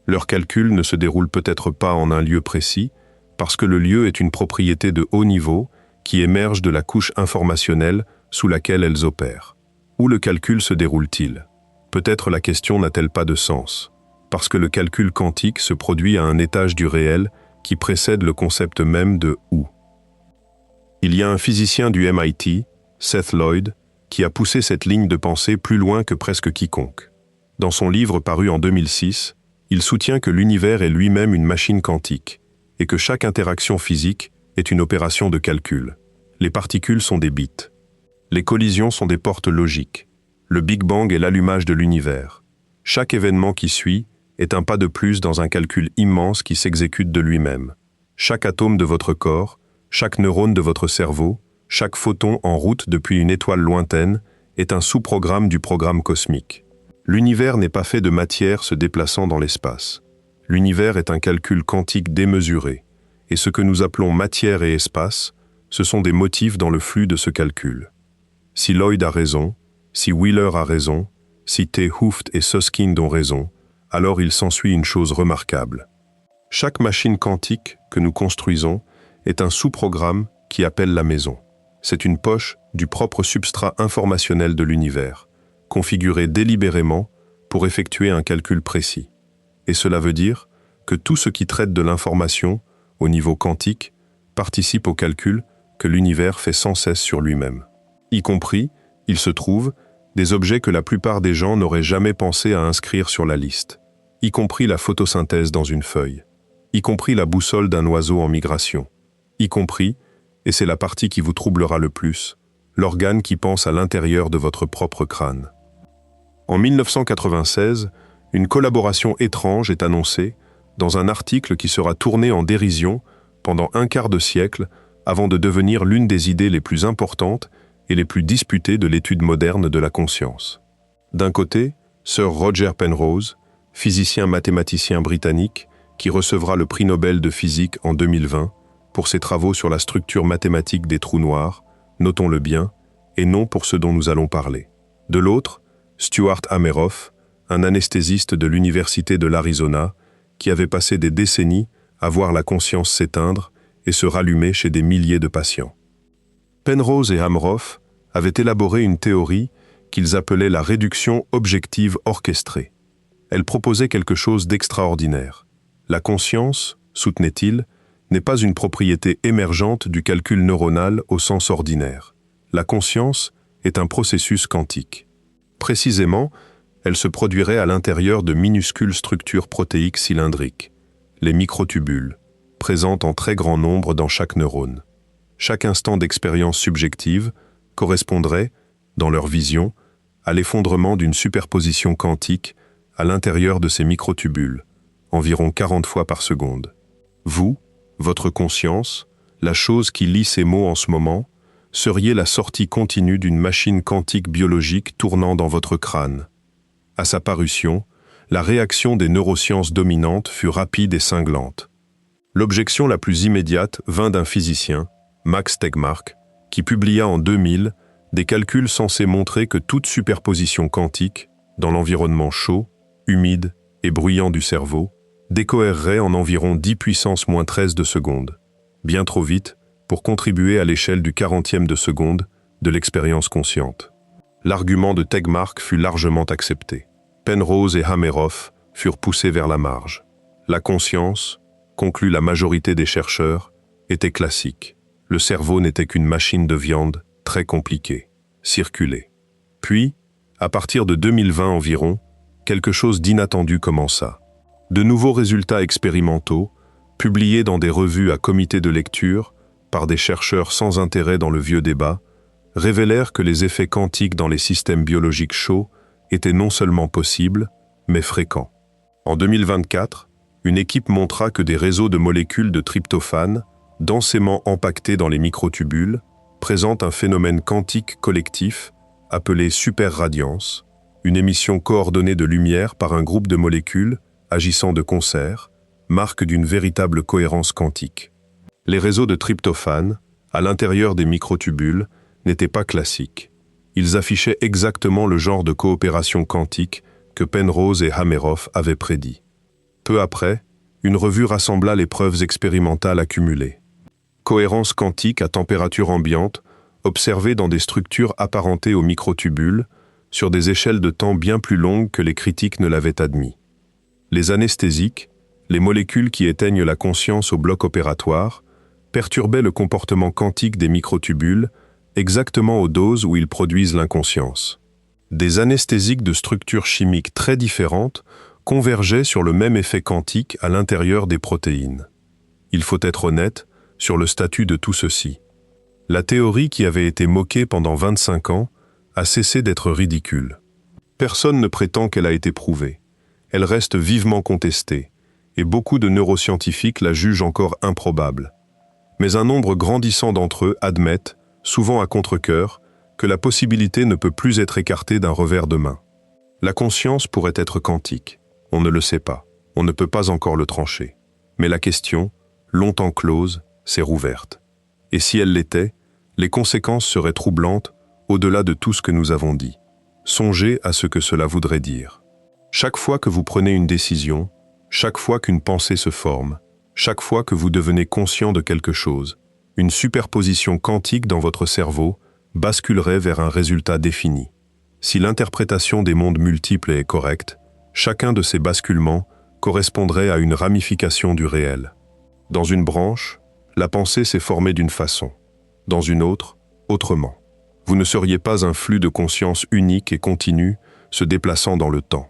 Leurs calculs ne se déroulent peut-être pas en un lieu précis, parce que le lieu est une propriété de haut niveau qui émerge de la couche informationnelle sous laquelle elles opèrent. Où le calcul se déroule-t-il ? Peut-être la question n'a-t-elle pas de sens, parce que le calcul quantique se produit à un étage du réel qui précède le concept même de « où ». Il y a un physicien du MIT, Seth Lloyd, qui a poussé cette ligne de pensée plus loin que presque quiconque. Dans son livre paru en 2006, il soutient que l'univers est lui-même une machine quantique, et que chaque interaction physique est une opération de calcul. Les particules sont des bits. Les collisions sont des portes logiques. Le Big Bang est l'allumage de l'univers. Chaque événement qui suit est un pas de plus dans un calcul immense qui s'exécute de lui-même. Chaque atome de votre corps, chaque neurone de votre cerveau, chaque photon en route depuis une étoile lointaine est un sous-programme du programme cosmique. L'univers n'est pas fait de matière se déplaçant dans l'espace. L'univers est un calcul quantique démesuré, et ce que nous appelons matière et espace, ce sont des motifs dans le flux de ce calcul. Si Lloyd a raison, si Wheeler a raison, si T. Hooft et Susskind ont raison, alors il s'ensuit une chose remarquable. Chaque machine quantique que nous construisons est un sous-programme qui appelle la maison. C'est une poche du propre substrat informationnel de l'univers, configurée délibérément pour effectuer un calcul précis. Et cela veut dire que tout ce qui traite de l'information, au niveau quantique, participe au calcul que l'univers fait sans cesse sur lui-même. Y compris, il se trouve, des objets que la plupart des gens n'auraient jamais pensé à inscrire sur la liste, y compris la photosynthèse dans une feuille, y compris la boussole d'un oiseau en migration, y compris, et c'est la partie qui vous troublera le plus, l'organe qui pense à l'intérieur de votre propre crâne. En 1996, une collaboration étrange est annoncée dans un article qui sera tourné en dérision pendant un quart de siècle avant de devenir l'une des idées les plus importantes et les plus disputées de l'étude moderne de la conscience. D'un côté, Sir Roger Penrose, physicien mathématicien britannique, qui recevra le prix Nobel de physique en 2020 pour ses travaux sur la structure mathématique des trous noirs, notons-le bien, et non pour ce dont nous allons parler. De l'autre, Stuart Hameroff, un anesthésiste de l'Université de l'Arizona, qui avait passé des décennies à voir la conscience s'éteindre et se rallumer chez des milliers de patients. Penrose et Hameroff avaient élaboré une théorie qu'ils appelaient la réduction objective orchestrée. Elle proposait quelque chose d'extraordinaire. La conscience, soutenait-il, n'est pas une propriété émergente du calcul neuronal au sens ordinaire. La conscience est un processus quantique. Précisément, elle se produirait à l'intérieur de minuscules structures protéiques cylindriques, les microtubules, présentes en très grand nombre dans chaque neurone. Chaque instant d'expérience subjective correspondrait, dans leur vision, à l'effondrement d'une superposition quantique à l'intérieur de ces microtubules, environ 40 fois par seconde. Vous, votre conscience, la chose qui lit ces mots en ce moment, seriez la sortie continue d'une machine quantique biologique tournant dans votre crâne. À sa parution, la réaction des neurosciences dominantes fut rapide et cinglante. L'objection la plus immédiate vint d'un physicien, Max Tegmark, qui publia en 2000 des calculs censés montrer que toute superposition quantique, dans l'environnement chaud, humide et bruyant du cerveau, décohérerait en environ 10 puissance moins 13 de seconde, bien trop vite pour contribuer à l'échelle du 40e de seconde de l'expérience consciente. L'argument de Tegmark fut largement accepté. Penrose et Hameroff furent poussés vers la marge. La conscience, conclut la majorité des chercheurs, était classique. Le cerveau n'était qu'une machine de viande très compliquée, circulée. Puis, à partir de 2020 environ, quelque chose d'inattendu commença. De nouveaux résultats expérimentaux, publiés dans des revues à comité de lecture, par des chercheurs sans intérêt dans le vieux débat, révélèrent que les effets quantiques dans les systèmes biologiques chauds étaient non seulement possibles, mais fréquents. En 2024, une équipe montra que des réseaux de molécules de tryptophane, densément empaquetés dans les microtubules, présentent un phénomène quantique collectif appelé superradiance, une émission coordonnée de lumière par un groupe de molécules agissant de concert, marque d'une véritable cohérence quantique. Les réseaux de tryptophane, à l'intérieur des microtubules, n'étaient pas classiques. Ils affichaient exactement le genre de coopération quantique que Penrose et Hameroff avaient prédit. Peu après, une revue rassembla les preuves expérimentales accumulées. Cohérence quantique à température ambiante, observée dans des structures apparentées aux microtubules, sur des échelles de temps bien plus longues que les critiques ne l'avaient admis. Les anesthésiques, les molécules qui éteignent la conscience au bloc opératoire, perturbaient le comportement quantique des microtubules exactement aux doses où ils produisent l'inconscience. Des anesthésiques de structures chimiques très différentes convergeaient sur le même effet quantique à l'intérieur des protéines. Il faut être honnête sur le statut de tout ceci. La théorie qui avait été moquée pendant 25 ans a cessé d'être ridicule. Personne ne prétend qu'elle a été prouvée. Elle reste vivement contestée, et beaucoup de neuroscientifiques la jugent encore improbable. Mais un nombre grandissant d'entre eux admettent, souvent à contre-cœur, que la possibilité ne peut plus être écartée d'un revers de main. La conscience pourrait être quantique. On ne le sait pas. On ne peut pas encore le trancher. Mais la question, longtemps close, s'est rouverte. Et si elle l'était, les conséquences seraient troublantes au-delà de tout ce que nous avons dit. Songez à ce que cela voudrait dire. Chaque fois que vous prenez une décision, chaque fois qu'une pensée se forme, chaque fois que vous devenez conscient de quelque chose, une superposition quantique dans votre cerveau basculerait vers un résultat défini. Si l'interprétation des mondes multiples est correcte, chacun de ces basculements correspondrait à une ramification du réel. Dans une branche, la pensée s'est formée d'une façon, dans une autre, autrement. Vous ne seriez pas un flux de conscience unique et continu se déplaçant dans le temps.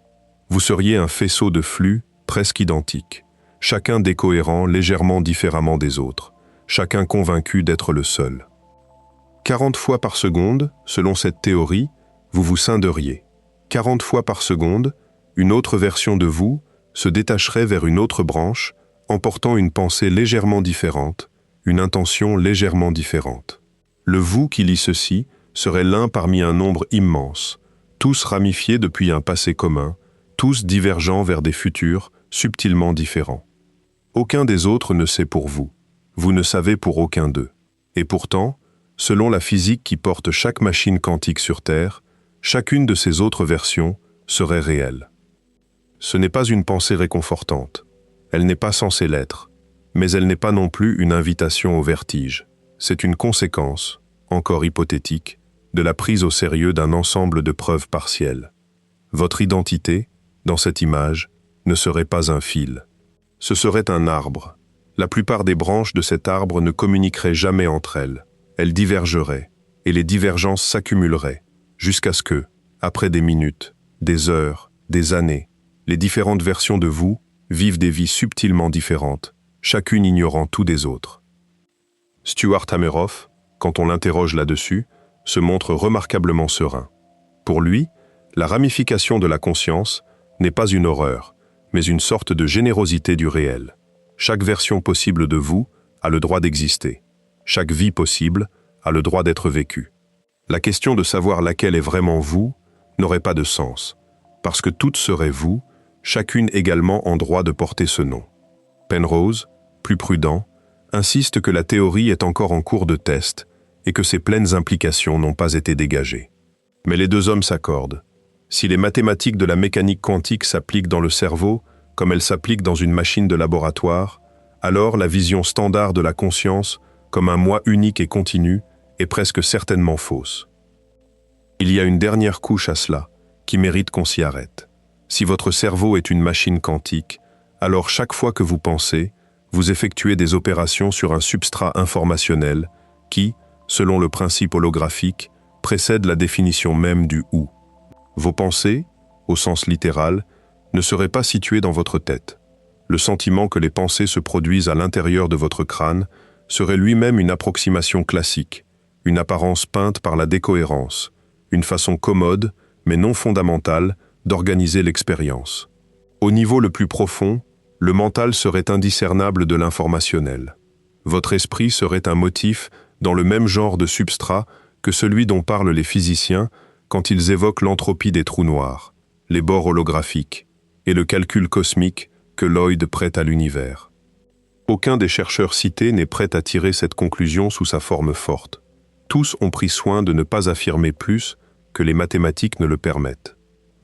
Vous seriez un faisceau de flux presque identiques, chacun décohérent légèrement différemment des autres, chacun convaincu d'être le seul. 40 fois par seconde, selon cette théorie, vous vous scinderiez. 40 fois par seconde, une autre version de vous se détacherait vers une autre branche, emportant une pensée légèrement différente, une intention légèrement différente. Le vous qui lit ceci serait l'un parmi un nombre immense, tous ramifiés depuis un passé commun, tous divergeant vers des futurs subtilement différents. Aucun des autres ne sait pour vous. Vous ne savez pour aucun d'eux. Et pourtant, selon la physique qui porte chaque machine quantique sur Terre, chacune de ces autres versions serait réelle. Ce n'est pas une pensée réconfortante. Elle n'est pas censée l'être, mais elle n'est pas non plus une invitation au vertige. C'est une conséquence, encore hypothétique, de la prise au sérieux d'un ensemble de preuves partielles. Votre identité, dans cette image, ne serait pas un fil. Ce serait un arbre. La plupart des branches de cet arbre ne communiqueraient jamais entre elles. Elles divergeraient, et les divergences s'accumuleraient, jusqu'à ce que, Après des minutes, des heures, des années, les différentes versions de vous vivent des vies subtilement différentes, chacune ignorant tout des autres. Stuart Hameroff, quand on l'interroge là-dessus, se montre remarquablement serein. Pour lui, la ramification de la conscience n'est pas une horreur, mais une sorte de générosité du réel. Chaque version possible de vous a le droit d'exister. Chaque vie possible a le droit d'être vécue. La question de savoir laquelle est vraiment vous n'aurait pas de sens, parce que toutes seraient vous, chacune également en droit de porter ce nom. Penrose, plus prudent, insiste que la théorie est encore en cours de test et que ses pleines implications n'ont pas été dégagées. Mais les deux hommes s'accordent. Si les mathématiques de la mécanique quantique s'appliquent dans le cerveau, comme elles s'appliquent dans une machine de laboratoire, alors la vision standard de la conscience, comme un moi unique et continu, est presque certainement fausse. Il y a une dernière couche à cela, qui mérite qu'on s'y arrête. Si votre cerveau est une machine quantique, alors chaque fois que vous pensez, vous effectuez des opérations sur un substrat informationnel qui, selon le principe holographique, précède la définition même du « ou ». Vos pensées, au sens littéral, ne seraient pas situées dans votre tête. Le sentiment que les pensées se produisent à l'intérieur de votre crâne serait lui-même une approximation classique, une apparence peinte par la décohérence, une façon commode, mais non fondamentale, d'organiser l'expérience. Au niveau le plus profond, le mental serait indiscernable de l'informationnel. Votre esprit serait un motif dans le même genre de substrat que celui dont parlent les physiciens quand ils évoquent l'entropie des trous noirs, les bords holographiques et le calcul cosmique que Lloyd prête à l'univers. Aucun des chercheurs cités n'est prêt à tirer cette conclusion sous sa forme forte. Tous ont pris soin de ne pas affirmer plus que les mathématiques ne le permettent.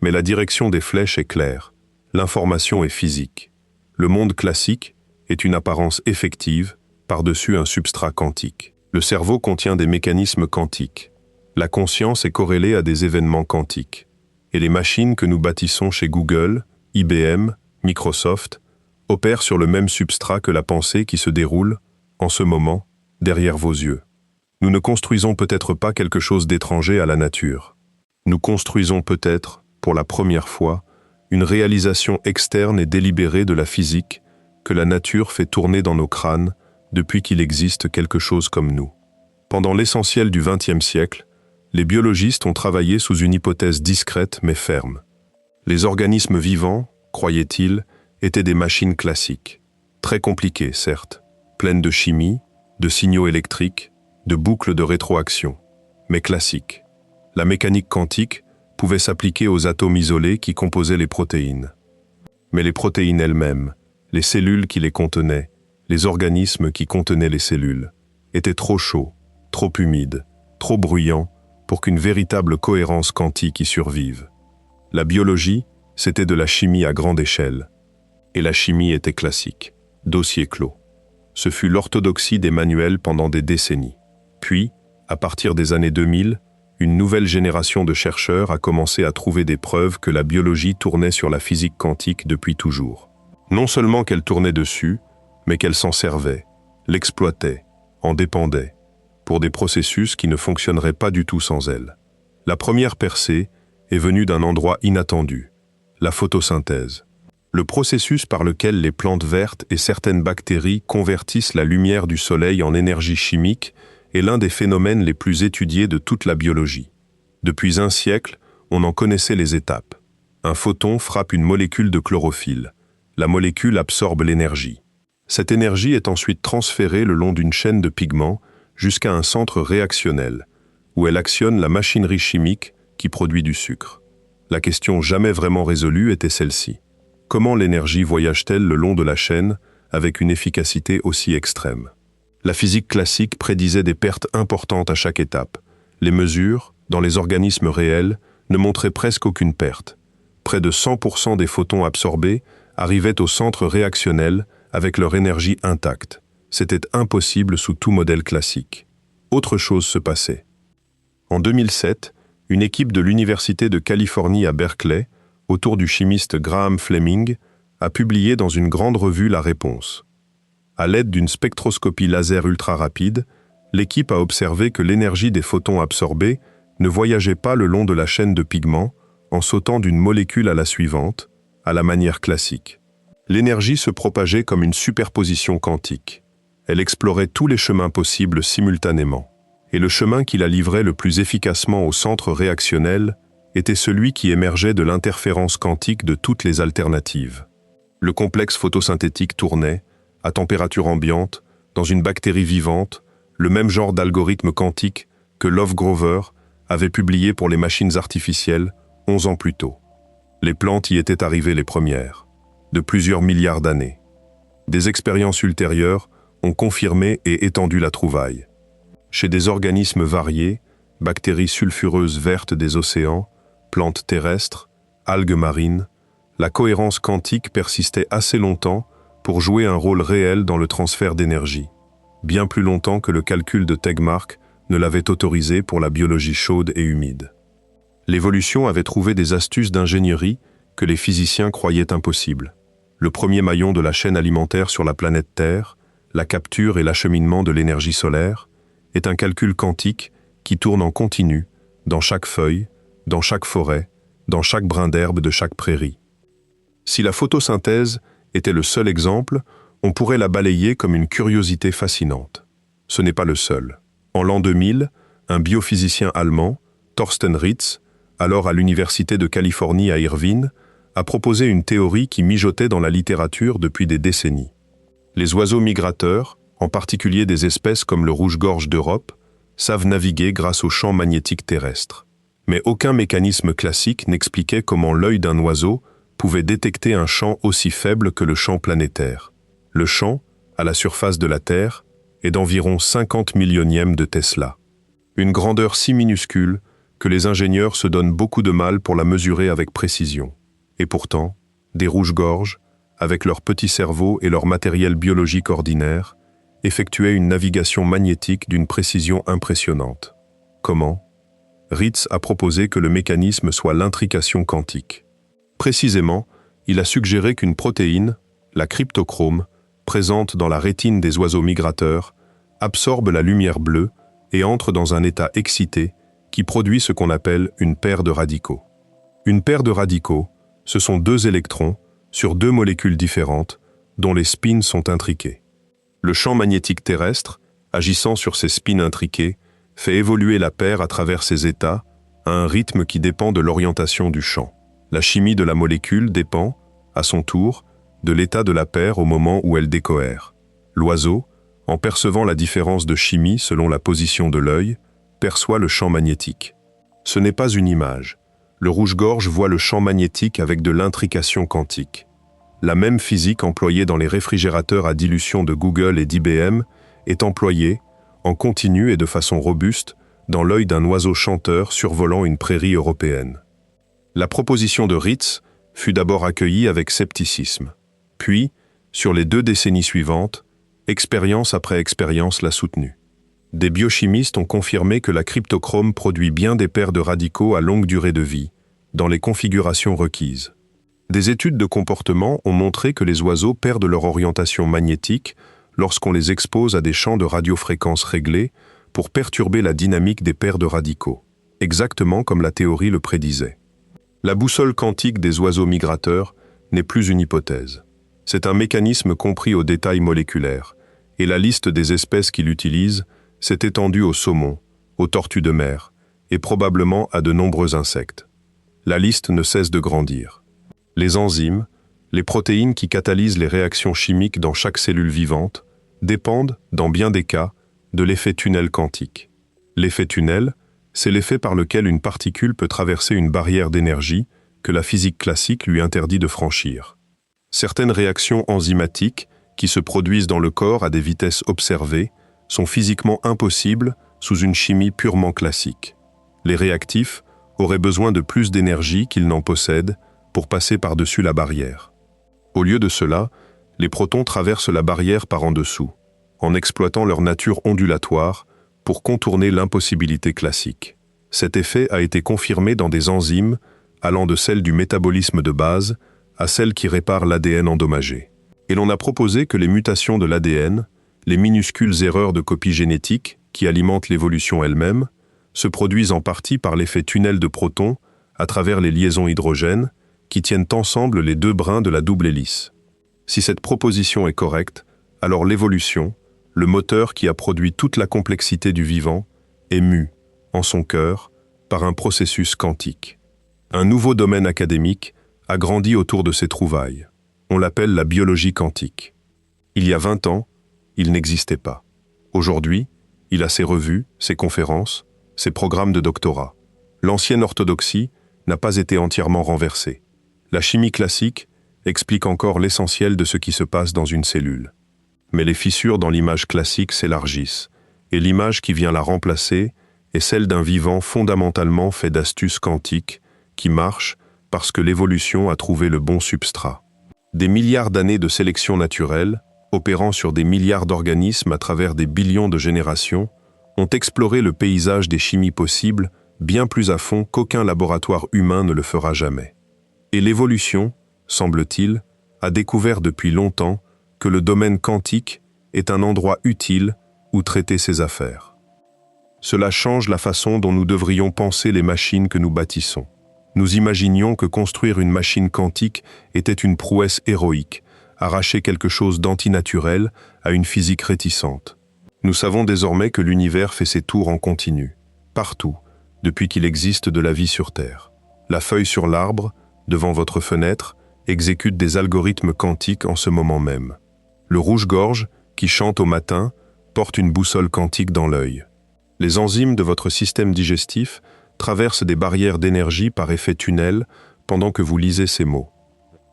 Mais la direction des flèches est claire. L'information est physique. Le monde classique est une apparence effective par-dessus un substrat quantique. Le cerveau contient des mécanismes quantiques. La conscience est corrélée à des événements quantiques. Et les machines que nous bâtissons chez Google, IBM, Microsoft, opèrent sur le même substrat que la pensée qui se déroule, en ce moment, derrière vos yeux. Nous ne construisons peut-être pas quelque chose d'étranger à la nature. Nous construisons peut-être, pour la première fois, une réalisation externe et délibérée de la physique que la nature fait tourner dans nos crânes depuis qu'il existe quelque chose comme nous. Pendant l'essentiel du XXe siècle, les biologistes ont travaillé sous une hypothèse discrète mais ferme. Les organismes vivants, croyaient-ils, étaient des machines classiques. Très compliquées, certes, pleines de chimie, de signaux électriques, de boucles de rétroaction, mais classiques. La mécanique quantique pouvait s'appliquer aux atomes isolés qui composaient les protéines. Mais les protéines elles-mêmes, les cellules qui les contenaient, les organismes qui contenaient les cellules, étaient trop chauds, trop humides, trop bruyants pour qu'une véritable cohérence quantique y survive. La biologie, c'était de la chimie à grande échelle. Et la chimie était classique, dossier clos. Ce fut l'orthodoxie des manuels pendant des décennies. Puis, à partir des années 2000, une nouvelle génération de chercheurs a commencé à trouver des preuves que la biologie tournait sur la physique quantique depuis toujours. Non seulement qu'elle tournait dessus, mais qu'elle s'en servait, l'exploitait, en dépendait, pour des processus qui ne fonctionneraient pas du tout sans elle. La première percée est venue d'un endroit inattendu, la photosynthèse. Le processus par lequel les plantes vertes et certaines bactéries convertissent la lumière du soleil en énergie chimique est l'un des phénomènes les plus étudiés de toute la biologie. Depuis un siècle, on en connaissait les étapes. Un photon frappe une molécule de chlorophylle. La molécule absorbe l'énergie. Cette énergie est ensuite transférée le long d'une chaîne de pigments jusqu'à un centre réactionnel, où elle actionne la machinerie chimique qui produit du sucre. La question jamais vraiment résolue était celle-ci. Comment l'énergie voyage-t-elle le long de la chaîne avec une efficacité aussi extrême? La physique classique prédisait des pertes importantes à chaque étape. Les mesures, dans les organismes réels, ne montraient presque aucune perte. Près de 100% des photons absorbés arrivaient au centre réactionnel avec leur énergie intacte. C'était impossible sous tout modèle classique. Autre chose se passait. En 2007, une équipe de l'Université de Californie à Berkeley, autour du chimiste Graham Fleming, a publié dans une grande revue la réponse. À l'aide d'une spectroscopie laser ultra rapide, l'équipe a observé que l'énergie des photons absorbés ne voyageait pas le long de la chaîne de pigments en sautant d'une molécule à la suivante, à la manière classique. L'énergie se propageait comme une superposition quantique. Elle explorait tous les chemins possibles simultanément. Et le chemin qui la livrait le plus efficacement au centre réactionnel était celui qui émergeait de l'interférence quantique de toutes les alternatives. Le complexe photosynthétique tournait, à température ambiante, dans une bactérie vivante, le même genre d'algorithme quantique que Lovegrover avait publié pour les machines artificielles 11 ans plus tôt. Les plantes y étaient arrivées les premières, de plusieurs milliards d'années. Des expériences ultérieures ont confirmé et étendu la trouvaille. Chez des organismes variés, bactéries sulfureuses vertes des océans, plantes terrestres, algues marines, la cohérence quantique persistait assez longtemps pour jouer un rôle réel dans le transfert d'énergie, bien plus longtemps que le calcul de Tegmark ne l'avait autorisé pour la biologie chaude et humide. L'évolution avait trouvé des astuces d'ingénierie que les physiciens croyaient impossibles. Le premier maillon de la chaîne alimentaire sur la planète Terre, la capture et l'acheminement de l'énergie solaire, est un calcul quantique qui tourne en continu, dans chaque feuille, dans chaque forêt, dans chaque brin d'herbe de chaque prairie. Si la photosynthèse était le seul exemple, on pourrait la balayer comme une curiosité fascinante. Ce n'est pas le seul. En l'an 2000, un biophysicien allemand, Thorsten Ritz, alors à l'Université de Californie à Irvine, a proposé une théorie qui mijotait dans la littérature depuis des décennies. Les oiseaux migrateurs, en particulier des espèces comme le rouge-gorge d'Europe, savent naviguer grâce aux champs magnétiques terrestres. Mais aucun mécanisme classique n'expliquait comment l'œil d'un oiseau pouvait détecter un champ aussi faible que le champ planétaire. Le champ, à la surface de la Terre, est d'environ 50 millionièmes de Tesla. Une grandeur si minuscule que les ingénieurs se donnent beaucoup de mal pour la mesurer avec précision. Et pourtant, des rouges-gorges, avec leur petit cerveau et leur matériel biologique ordinaire, effectuaient une navigation magnétique d'une précision impressionnante. Comment ? Ritz a proposé que le mécanisme soit l'intrication quantique. Précisément, il a suggéré qu'une protéine, la cryptochrome, présente dans la rétine des oiseaux migrateurs, absorbe la lumière bleue et entre dans un état excité qui produit ce qu'on appelle une paire de radicaux. Une paire de radicaux, ce sont deux électrons sur deux molécules différentes dont les spins sont intriqués. Le champ magnétique terrestre, agissant sur ces spins intriqués, fait évoluer la paire à travers ces états à un rythme qui dépend de l'orientation du champ. La chimie de la molécule dépend, à son tour, de l'état de la paire au moment où elle décohère. L'oiseau, en percevant la différence de chimie selon la position de l'œil, perçoit le champ magnétique. Ce n'est pas une image. Le rouge-gorge voit le champ magnétique avec de l'intrication quantique. La même physique employée dans les réfrigérateurs à dilution de Google et d'IBM est employée, en continu et de façon robuste, dans l'œil d'un oiseau chanteur survolant une prairie européenne. La proposition de Ritz fut d'abord accueillie avec scepticisme. Puis, sur les 2 décennies suivantes, expérience après expérience l'a soutenue. Des biochimistes ont confirmé que la cryptochrome produit bien des paires de radicaux à longue durée de vie, dans les configurations requises. Des études de comportement ont montré que les oiseaux perdent leur orientation magnétique lorsqu'on les expose à des champs de radiofréquence réglés pour perturber la dynamique des paires de radicaux, exactement comme la théorie le prédisait. La boussole quantique des oiseaux migrateurs n'est plus une hypothèse. C'est un mécanisme compris aux détails moléculaires, et la liste des espèces qui l'utilisent s'est étendue aux saumons, aux tortues de mer, et probablement à de nombreux insectes. La liste ne cesse de grandir. Les enzymes, les protéines qui catalysent les réactions chimiques dans chaque cellule vivante, dépendent, dans bien des cas, de l'effet tunnel quantique. L'effet tunnel, c'est l'effet par lequel une particule peut traverser une barrière d'énergie que la physique classique lui interdit de franchir. Certaines réactions enzymatiques, qui se produisent dans le corps à des vitesses observées, sont physiquement impossibles sous une chimie purement classique. Les réactifs auraient besoin de plus d'énergie qu'ils n'en possèdent pour passer par-dessus la barrière. Au lieu de cela, les protons traversent la barrière par en dessous, en exploitant leur nature ondulatoire pour contourner l'impossibilité classique. Cet effet a été confirmé dans des enzymes allant de celles du métabolisme de base à celles qui réparent l'ADN endommagé. Et l'on a proposé que les mutations de l'ADN, les minuscules erreurs de copie génétique qui alimentent l'évolution elle-même, se produisent en partie par l'effet tunnel de protons à travers les liaisons hydrogènes qui tiennent ensemble les deux brins de la double hélice. Si cette proposition est correcte, alors l'évolution, le moteur qui a produit toute la complexité du vivant, est mue, en son cœur, par un processus quantique. Un nouveau domaine académique a grandi autour de ces trouvailles. On l'appelle la biologie quantique. Il y a 20 ans, il n'existait pas. Aujourd'hui, il a ses revues, ses conférences, ses programmes de doctorat. L'ancienne orthodoxie n'a pas été entièrement renversée. La chimie classique explique encore l'essentiel de ce qui se passe dans une cellule. Mais les fissures dans l'image classique s'élargissent, et l'image qui vient la remplacer est celle d'un vivant fondamentalement fait d'astuces quantiques qui marche parce que l'évolution a trouvé le bon substrat. Des milliards d'années de sélection naturelle, opérant sur des milliards d'organismes à travers des billions de générations, ont exploré le paysage des chimies possibles bien plus à fond qu'aucun laboratoire humain ne le fera jamais. Et l'évolution, semble-t-il, a découvert depuis longtemps que le domaine quantique est un endroit utile où traiter ses affaires. Cela change la façon dont nous devrions penser les machines que nous bâtissons. Nous imaginions que construire une machine quantique était une prouesse héroïque, arracher quelque chose d'antinaturel à une physique réticente. Nous savons désormais que l'univers fait ses tours en continu, partout, depuis qu'il existe de la vie sur Terre. La feuille sur l'arbre, devant votre fenêtre, exécute des algorithmes quantiques en ce moment même. Le rouge-gorge, qui chante au matin, porte une boussole quantique dans l'œil. Les enzymes de votre système digestif traversent des barrières d'énergie par effet tunnel pendant que vous lisez ces mots.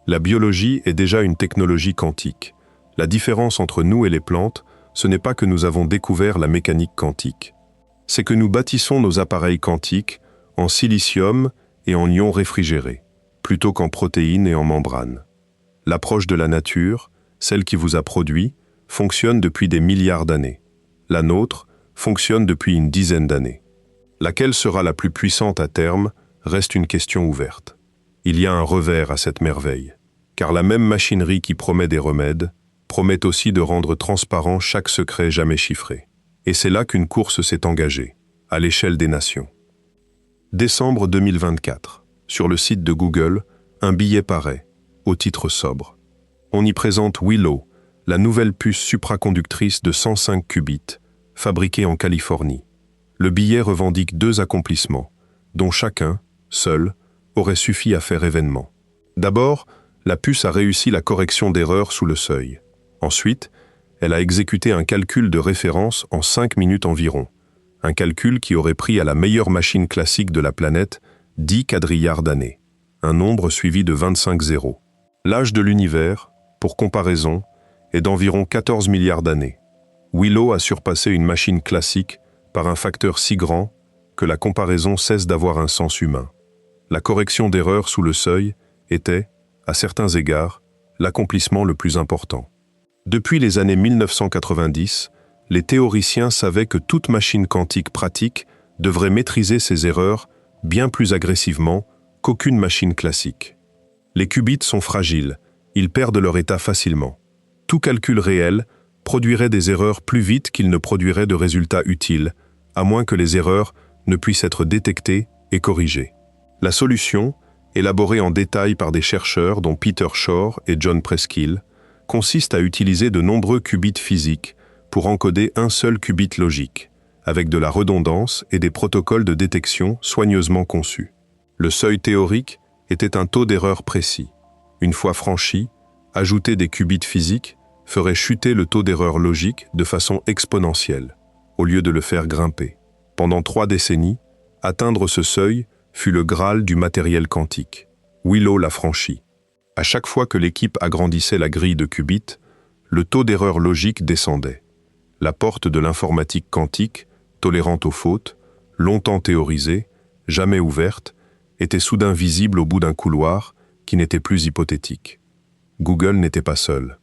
La biologie est déjà une technologie quantique. La différence entre nous et les plantes, ce n'est pas que nous avons découvert la mécanique quantique. C'est que nous bâtissons nos appareils quantiques en silicium et en ions réfrigérés, plutôt qu'en protéines et en membranes. L'approche de la nature, celle qui vous a produit, fonctionne depuis des milliards d'années. La nôtre fonctionne depuis une dizaine d'années. Laquelle sera la plus puissante à terme reste une question ouverte. Il y a un revers à cette merveille, car la même machinerie qui promet des remèdes promet aussi de rendre transparent chaque secret jamais chiffré. Et c'est là qu'une course s'est engagée, à l'échelle des nations. Décembre 2024. Sur le site de Google, un billet paraît, au titre sobre. On y présente Willow, la nouvelle puce supraconductrice de 105 qubits, fabriquée en Californie. Le billet revendique 2 accomplissements, dont chacun, seul, aurait suffi à faire événement. D'abord, la puce a réussi la correction d'erreurs sous le seuil. Ensuite, elle a exécuté un calcul de référence en 5 minutes environ, un calcul qui aurait pris à la meilleure machine classique de la planète 10 quadrillards d'années, un nombre suivi de 25 zéros. L'âge de l'univers, pour comparaison, est d'environ 14 milliards d'années. Willow a surpassé une machine classique par un facteur si grand que la comparaison cesse d'avoir un sens humain. La correction d'erreurs sous le seuil était, à certains égards, l'accomplissement le plus important. Depuis les années 1990, les théoriciens savaient que toute machine quantique pratique devrait maîtriser ses erreurs bien plus agressivement qu'aucune machine classique. Les qubits sont fragiles, ils perdent leur état facilement. Tout calcul réel produirait des erreurs plus vite qu'il ne produirait de résultats utiles, à moins que les erreurs ne puissent être détectées et corrigées. La solution, élaborée en détail par des chercheurs dont Peter Shor et John Preskill, consiste à utiliser de nombreux qubits physiques pour encoder un seul qubit logique, avec de la redondance et des protocoles de détection soigneusement conçus. Le seuil théorique était un taux d'erreur précis. Une fois franchi, ajouter des qubits physiques ferait chuter le taux d'erreur logique de façon exponentielle, au lieu de le faire grimper. Pendant 3 décennies, atteindre ce seuil fut le Graal du matériel quantique. Willow l'a franchi. À chaque fois que l'équipe agrandissait la grille de qubits, le taux d'erreur logique descendait. La porte de l'informatique quantique, tolérante aux fautes, longtemps théorisée, jamais ouverte, était soudain visible au bout d'un couloir qui n'était plus hypothétique. Google n'était pas seul.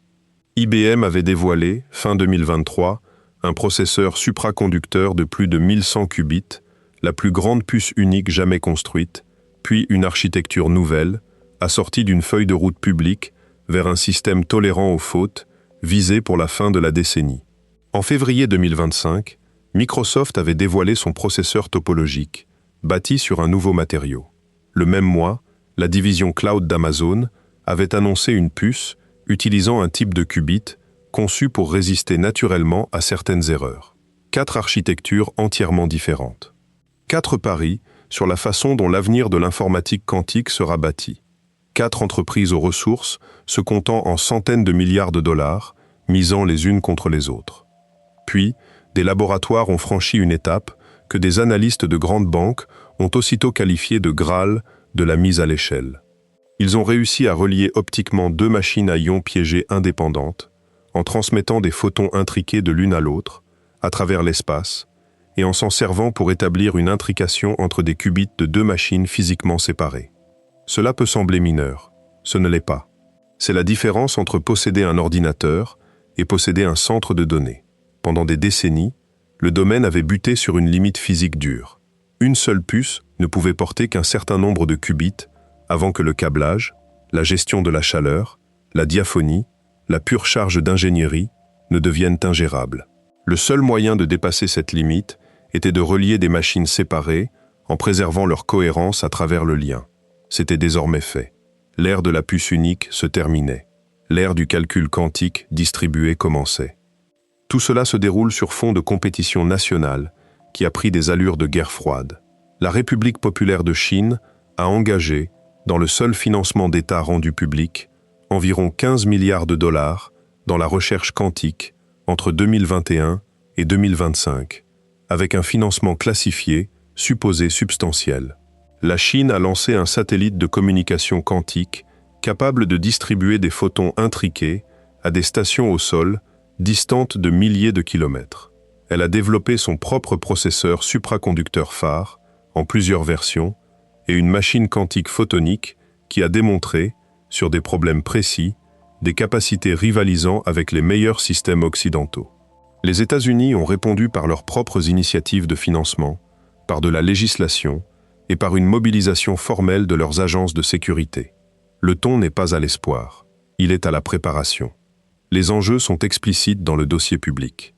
IBM avait dévoilé, fin 2023, un processeur supraconducteur de plus de 1100 qubits, la plus grande puce unique jamais construite, puis une architecture nouvelle, assortie d'une feuille de route publique vers un système tolérant aux fautes, visé pour la fin de la décennie. En février 2025, Microsoft avait dévoilé son processeur topologique, bâti sur un nouveau matériau. Le même mois, la division cloud d'Amazon avait annoncé une puce utilisant un type de qubit conçu pour résister naturellement à certaines erreurs. 4 architectures entièrement différentes. 4 paris sur la façon dont l'avenir de l'informatique quantique sera bâti. 4 entreprises aux ressources se comptant en centaines de milliards de dollars, misant les unes contre les autres. Puis, des laboratoires ont franchi une étape que des analystes de grandes banques ont aussitôt qualifiée de Graal de la mise à l'échelle. Ils ont réussi à relier optiquement 2 machines à ions piégées indépendantes, en transmettant des photons intriqués de l'une à l'autre, à travers l'espace, et en s'en servant pour établir une intrication entre des qubits de 2 machines physiquement séparées. Cela peut sembler mineur, ce ne l'est pas. C'est la différence entre posséder un ordinateur et posséder un centre de données. Pendant des décennies, le domaine avait buté sur une limite physique dure. Une seule puce ne pouvait porter qu'un certain nombre de qubits avant que le câblage, la gestion de la chaleur, la diaphonie, la pure charge d'ingénierie ne deviennent ingérables. Le seul moyen de dépasser cette limite était de relier des machines séparées en préservant leur cohérence à travers le lien. C'était désormais fait. L'ère de la puce unique se terminait. L'ère du calcul quantique distribué commençait. Tout cela se déroule sur fond de compétition nationale qui a pris des allures de guerre froide. La République populaire de Chine a engagé, dans le seul financement d'État rendu public, environ 15 milliards de dollars dans la recherche quantique entre 2021 et 2025, avec un financement classifié, supposé substantiel. La Chine a lancé un satellite de communication quantique capable de distribuer des photons intriqués à des stations au sol distantes de milliers de kilomètres. Elle a développé son propre processeur supraconducteur phare, en plusieurs versions, et une machine quantique photonique qui a démontré, sur des problèmes précis, des capacités rivalisant avec les meilleurs systèmes occidentaux. Les États-Unis ont répondu par leurs propres initiatives de financement, par de la législation et par une mobilisation formelle de leurs agences de sécurité. Le ton n'est pas à l'espoir, il est à la préparation. Les enjeux sont explicites dans le dossier public.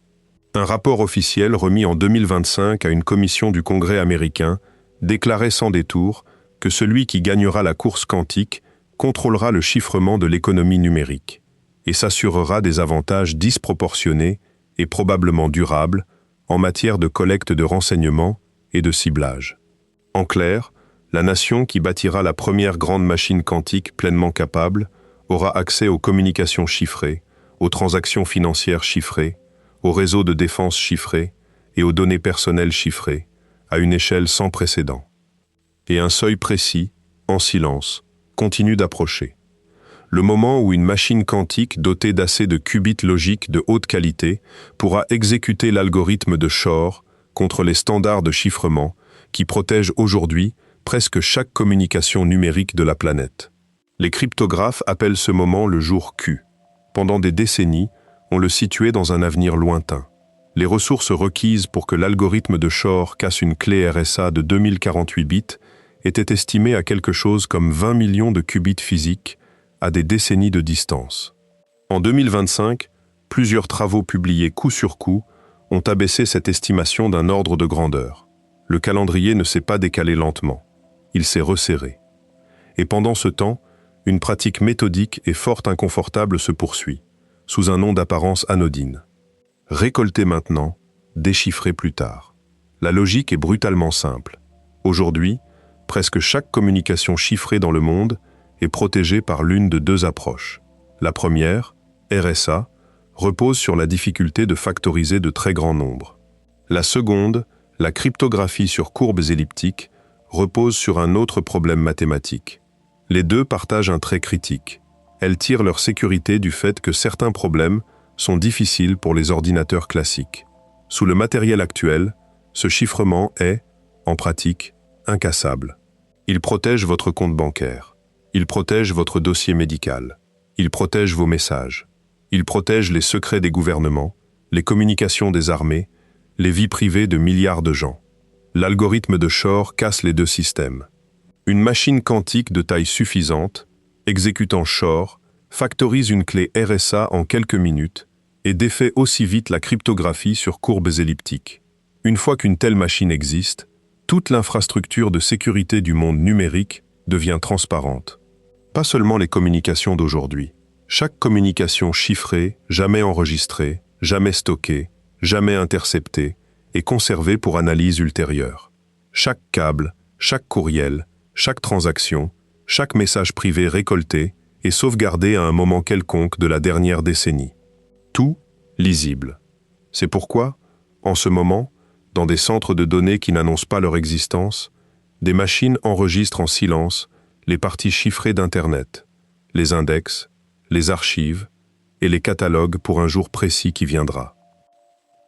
Un rapport officiel remis en 2025 à une commission du Congrès américain déclarait sans détour que celui qui gagnera la course quantique contrôlera le chiffrement de l'économie numérique et s'assurera des avantages disproportionnés et probablement durables en matière de collecte de renseignements et de ciblage. En clair, la nation qui bâtira la première grande machine quantique pleinement capable aura accès aux communications chiffrées, aux transactions financières chiffrées, aux réseaux de défense chiffrés et aux données personnelles chiffrées, à une échelle sans précédent. Et un seuil précis, en silence, continue d'approcher. Le moment où une machine quantique dotée d'assez de qubits logiques de haute qualité pourra exécuter l'algorithme de Shor contre les standards de chiffrement qui protègent aujourd'hui presque chaque communication numérique de la planète. Les cryptographes appellent ce moment le jour Q. Pendant des décennies, on le situait dans un avenir lointain. Les ressources requises pour que l'algorithme de Shor casse une clé RSA de 2048 bits étaient estimées à quelque chose comme 20 millions de qubits physiques à des décennies de distance. En 2025, plusieurs travaux publiés coup sur coup ont abaissé cette estimation d'un ordre de grandeur. Le calendrier ne s'est pas décalé lentement, il s'est resserré. Et pendant ce temps, une pratique méthodique et fort inconfortable se poursuit, sous un nom d'apparence anodine. Récolter maintenant, déchiffrer plus tard. La logique est brutalement simple. Aujourd'hui, presque chaque communication chiffrée dans le monde est protégée par l'une de 2 approches. La première, RSA, repose sur la difficulté de factoriser de très grands nombres. La seconde, la cryptographie sur courbes elliptiques, repose sur un autre problème mathématique. Les deux partagent un trait critique. Elles tirent leur sécurité du fait que certains problèmes sont difficiles pour les ordinateurs classiques. Sous le matériel actuel, ce chiffrement est, en pratique, incassable. Il protège votre compte bancaire. Il protège votre dossier médical. Il protège vos messages. Il protège les secrets des gouvernements, les communications des armées, les vies privées de milliards de gens. L'algorithme de Shor casse les 2 systèmes. Une machine quantique de taille suffisante, exécutant Shor, factorise une clé RSA en quelques minutes et défait aussi vite la cryptographie sur courbes elliptiques. Une fois qu'une telle machine existe, toute l'infrastructure de sécurité du monde numérique devient transparente. Pas seulement les communications d'aujourd'hui. Chaque communication chiffrée, jamais enregistrée, jamais stockée, jamais interceptée, est conservée pour analyse ultérieure. Chaque câble, chaque courriel, chaque transaction, chaque message privé récolté est sauvegardé à un moment quelconque de la dernière décennie. Tout lisible. C'est pourquoi, en ce moment, dans des centres de données qui n'annoncent pas leur existence, des machines enregistrent en silence les parties chiffrées d'Internet, les index, les archives et les catalogues pour un jour précis qui viendra.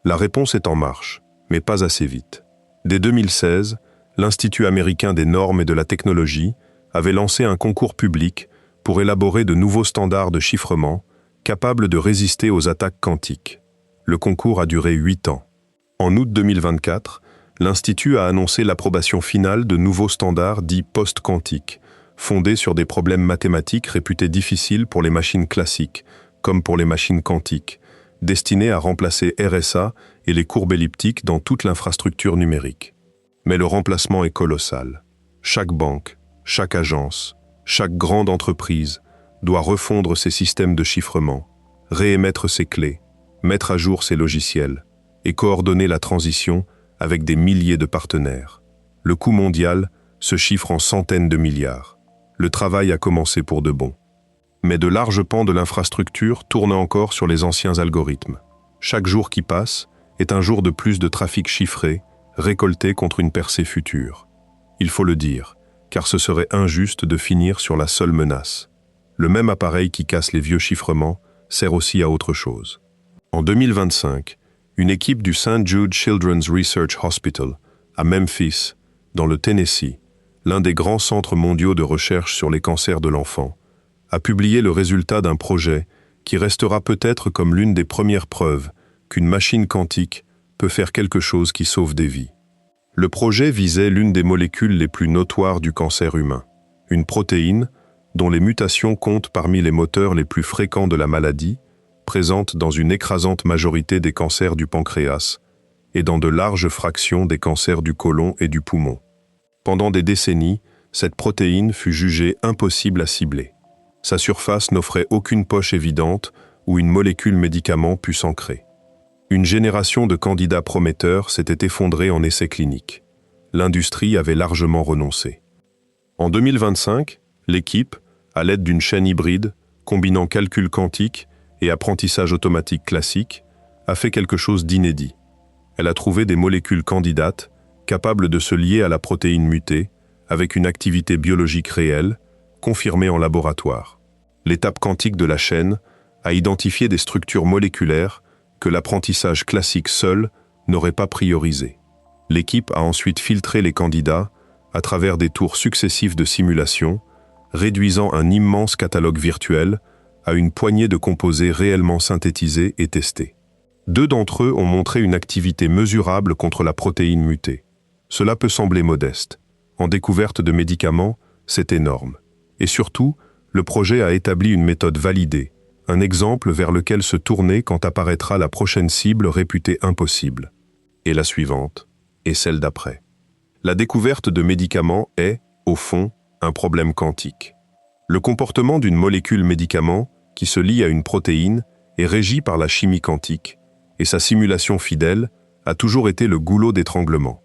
La réponse est en marche, mais pas assez vite. Dès 2016, l'Institut américain des normes et de la technologie avait lancé un concours public pour élaborer de nouveaux standards de chiffrement capables de résister aux attaques quantiques. Le concours a duré 8 ans. En août 2024, l'Institut a annoncé l'approbation finale de nouveaux standards dits post-quantiques, fondés sur des problèmes mathématiques réputés difficiles pour les machines classiques, comme pour les machines quantiques, destinés à remplacer RSA et les courbes elliptiques dans toute l'infrastructure numérique. Mais le remplacement est colossal. Chaque banque, chaque agence, chaque grande entreprise doit refondre ses systèmes de chiffrement, réémettre ses clés, mettre à jour ses logiciels et coordonner la transition avec des milliers de partenaires. Le coût mondial se chiffre en centaines de milliards. Le travail a commencé pour de bon. Mais de larges pans de l'infrastructure tournent encore sur les anciens algorithmes. Chaque jour qui passe est un jour de plus de trafic chiffré, récolté contre une percée future. Il faut le dire, car ce serait injuste de finir sur la seule menace. Le même appareil qui casse les vieux chiffrements sert aussi à autre chose. En 2025, une équipe du St. Jude Children's Research Hospital, à Memphis, dans le Tennessee, l'un des grands centres mondiaux de recherche sur les cancers de l'enfant, a publié le résultat d'un projet qui restera peut-être comme l'une des premières preuves qu'une machine quantique peut faire quelque chose qui sauve des vies. Le projet visait l'une des molécules les plus notoires du cancer humain, une protéine dont les mutations comptent parmi les moteurs les plus fréquents de la maladie, présente dans une écrasante majorité des cancers du pancréas et dans de larges fractions des cancers du côlon et du poumon. Pendant des décennies, cette protéine fut jugée impossible à cibler. Sa surface n'offrait aucune poche évidente où une molécule médicament pût s'ancrer. Une génération de candidats prometteurs s'était effondrée en essais cliniques. L'industrie avait largement renoncé. En 2025, l'équipe, à l'aide d'une chaîne hybride, combinant calcul quantique et apprentissage automatique classique, a fait quelque chose d'inédit. Elle a trouvé des molécules candidates capables de se lier à la protéine mutée avec une activité biologique réelle, confirmée en laboratoire. L'étape quantique de la chaîne a identifié des structures moléculaires que l'apprentissage classique seul n'aurait pas priorisées. L'équipe a ensuite filtré les candidats à travers des tours successifs de simulation, réduisant un immense catalogue virtuel à une poignée de composés réellement synthétisés et testés. 2 d'entre eux ont montré une activité mesurable contre la protéine mutée. Cela peut sembler modeste. En découverte de médicaments, c'est énorme. Et surtout, le projet a établi une méthode validée, un exemple vers lequel se tourner quand apparaîtra la prochaine cible réputée impossible. Et la suivante, et celle d'après. La découverte de médicaments est, au fond, un problème quantique. Le comportement d'une molécule médicament qui se lie à une protéine est régi par la chimie quantique, et sa simulation fidèle a toujours été le goulot d'étranglement.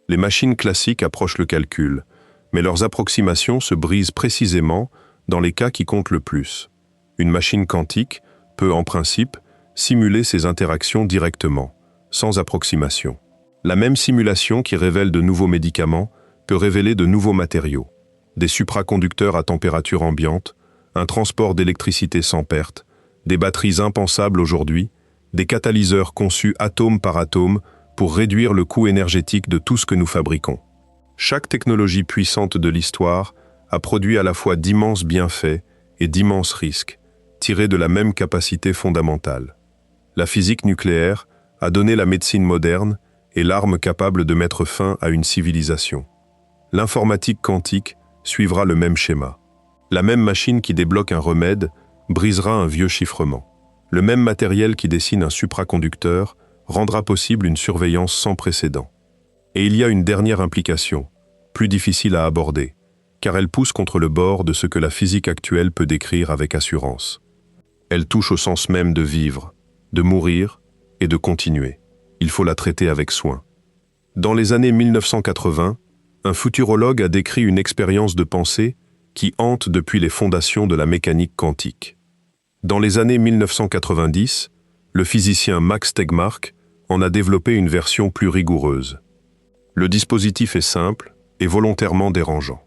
Les machines classiques approchent le calcul, mais leurs approximations se brisent précisément dans les cas qui comptent le plus. Une machine quantique peut, en principe, simuler ces interactions directement, sans approximation. La même simulation qui révèle de nouveaux médicaments peut révéler de nouveaux matériaux, des supraconducteurs à température ambiante, un transport d'électricité sans perte, des batteries impensables aujourd'hui, des catalyseurs conçus atome par atome pour réduire le coût énergétique de tout ce que nous fabriquons. Chaque technologie puissante de l'histoire a produit à la fois d'immenses bienfaits et d'immenses risques, tirés de la même capacité fondamentale. La physique nucléaire a donné la médecine moderne et l'arme capable de mettre fin à une civilisation. L'informatique quantique suivra le même schéma. La même machine qui débloque un remède brisera un vieux chiffrement. Le même matériel qui dessine un supraconducteur rendra possible une surveillance sans précédent. Et il y a une dernière implication, plus difficile à aborder, car elle pousse contre le bord de ce que la physique actuelle peut décrire avec assurance. Elle touche au sens même de vivre, de mourir et de continuer. Il faut la traiter avec soin. Dans les années 1980, un futurologue a décrit une expérience de pensée qui hante depuis les fondations de la mécanique quantique. Dans les années 1990, le physicien Max Tegmark en a développé une version plus rigoureuse. Le dispositif est simple et volontairement dérangeant.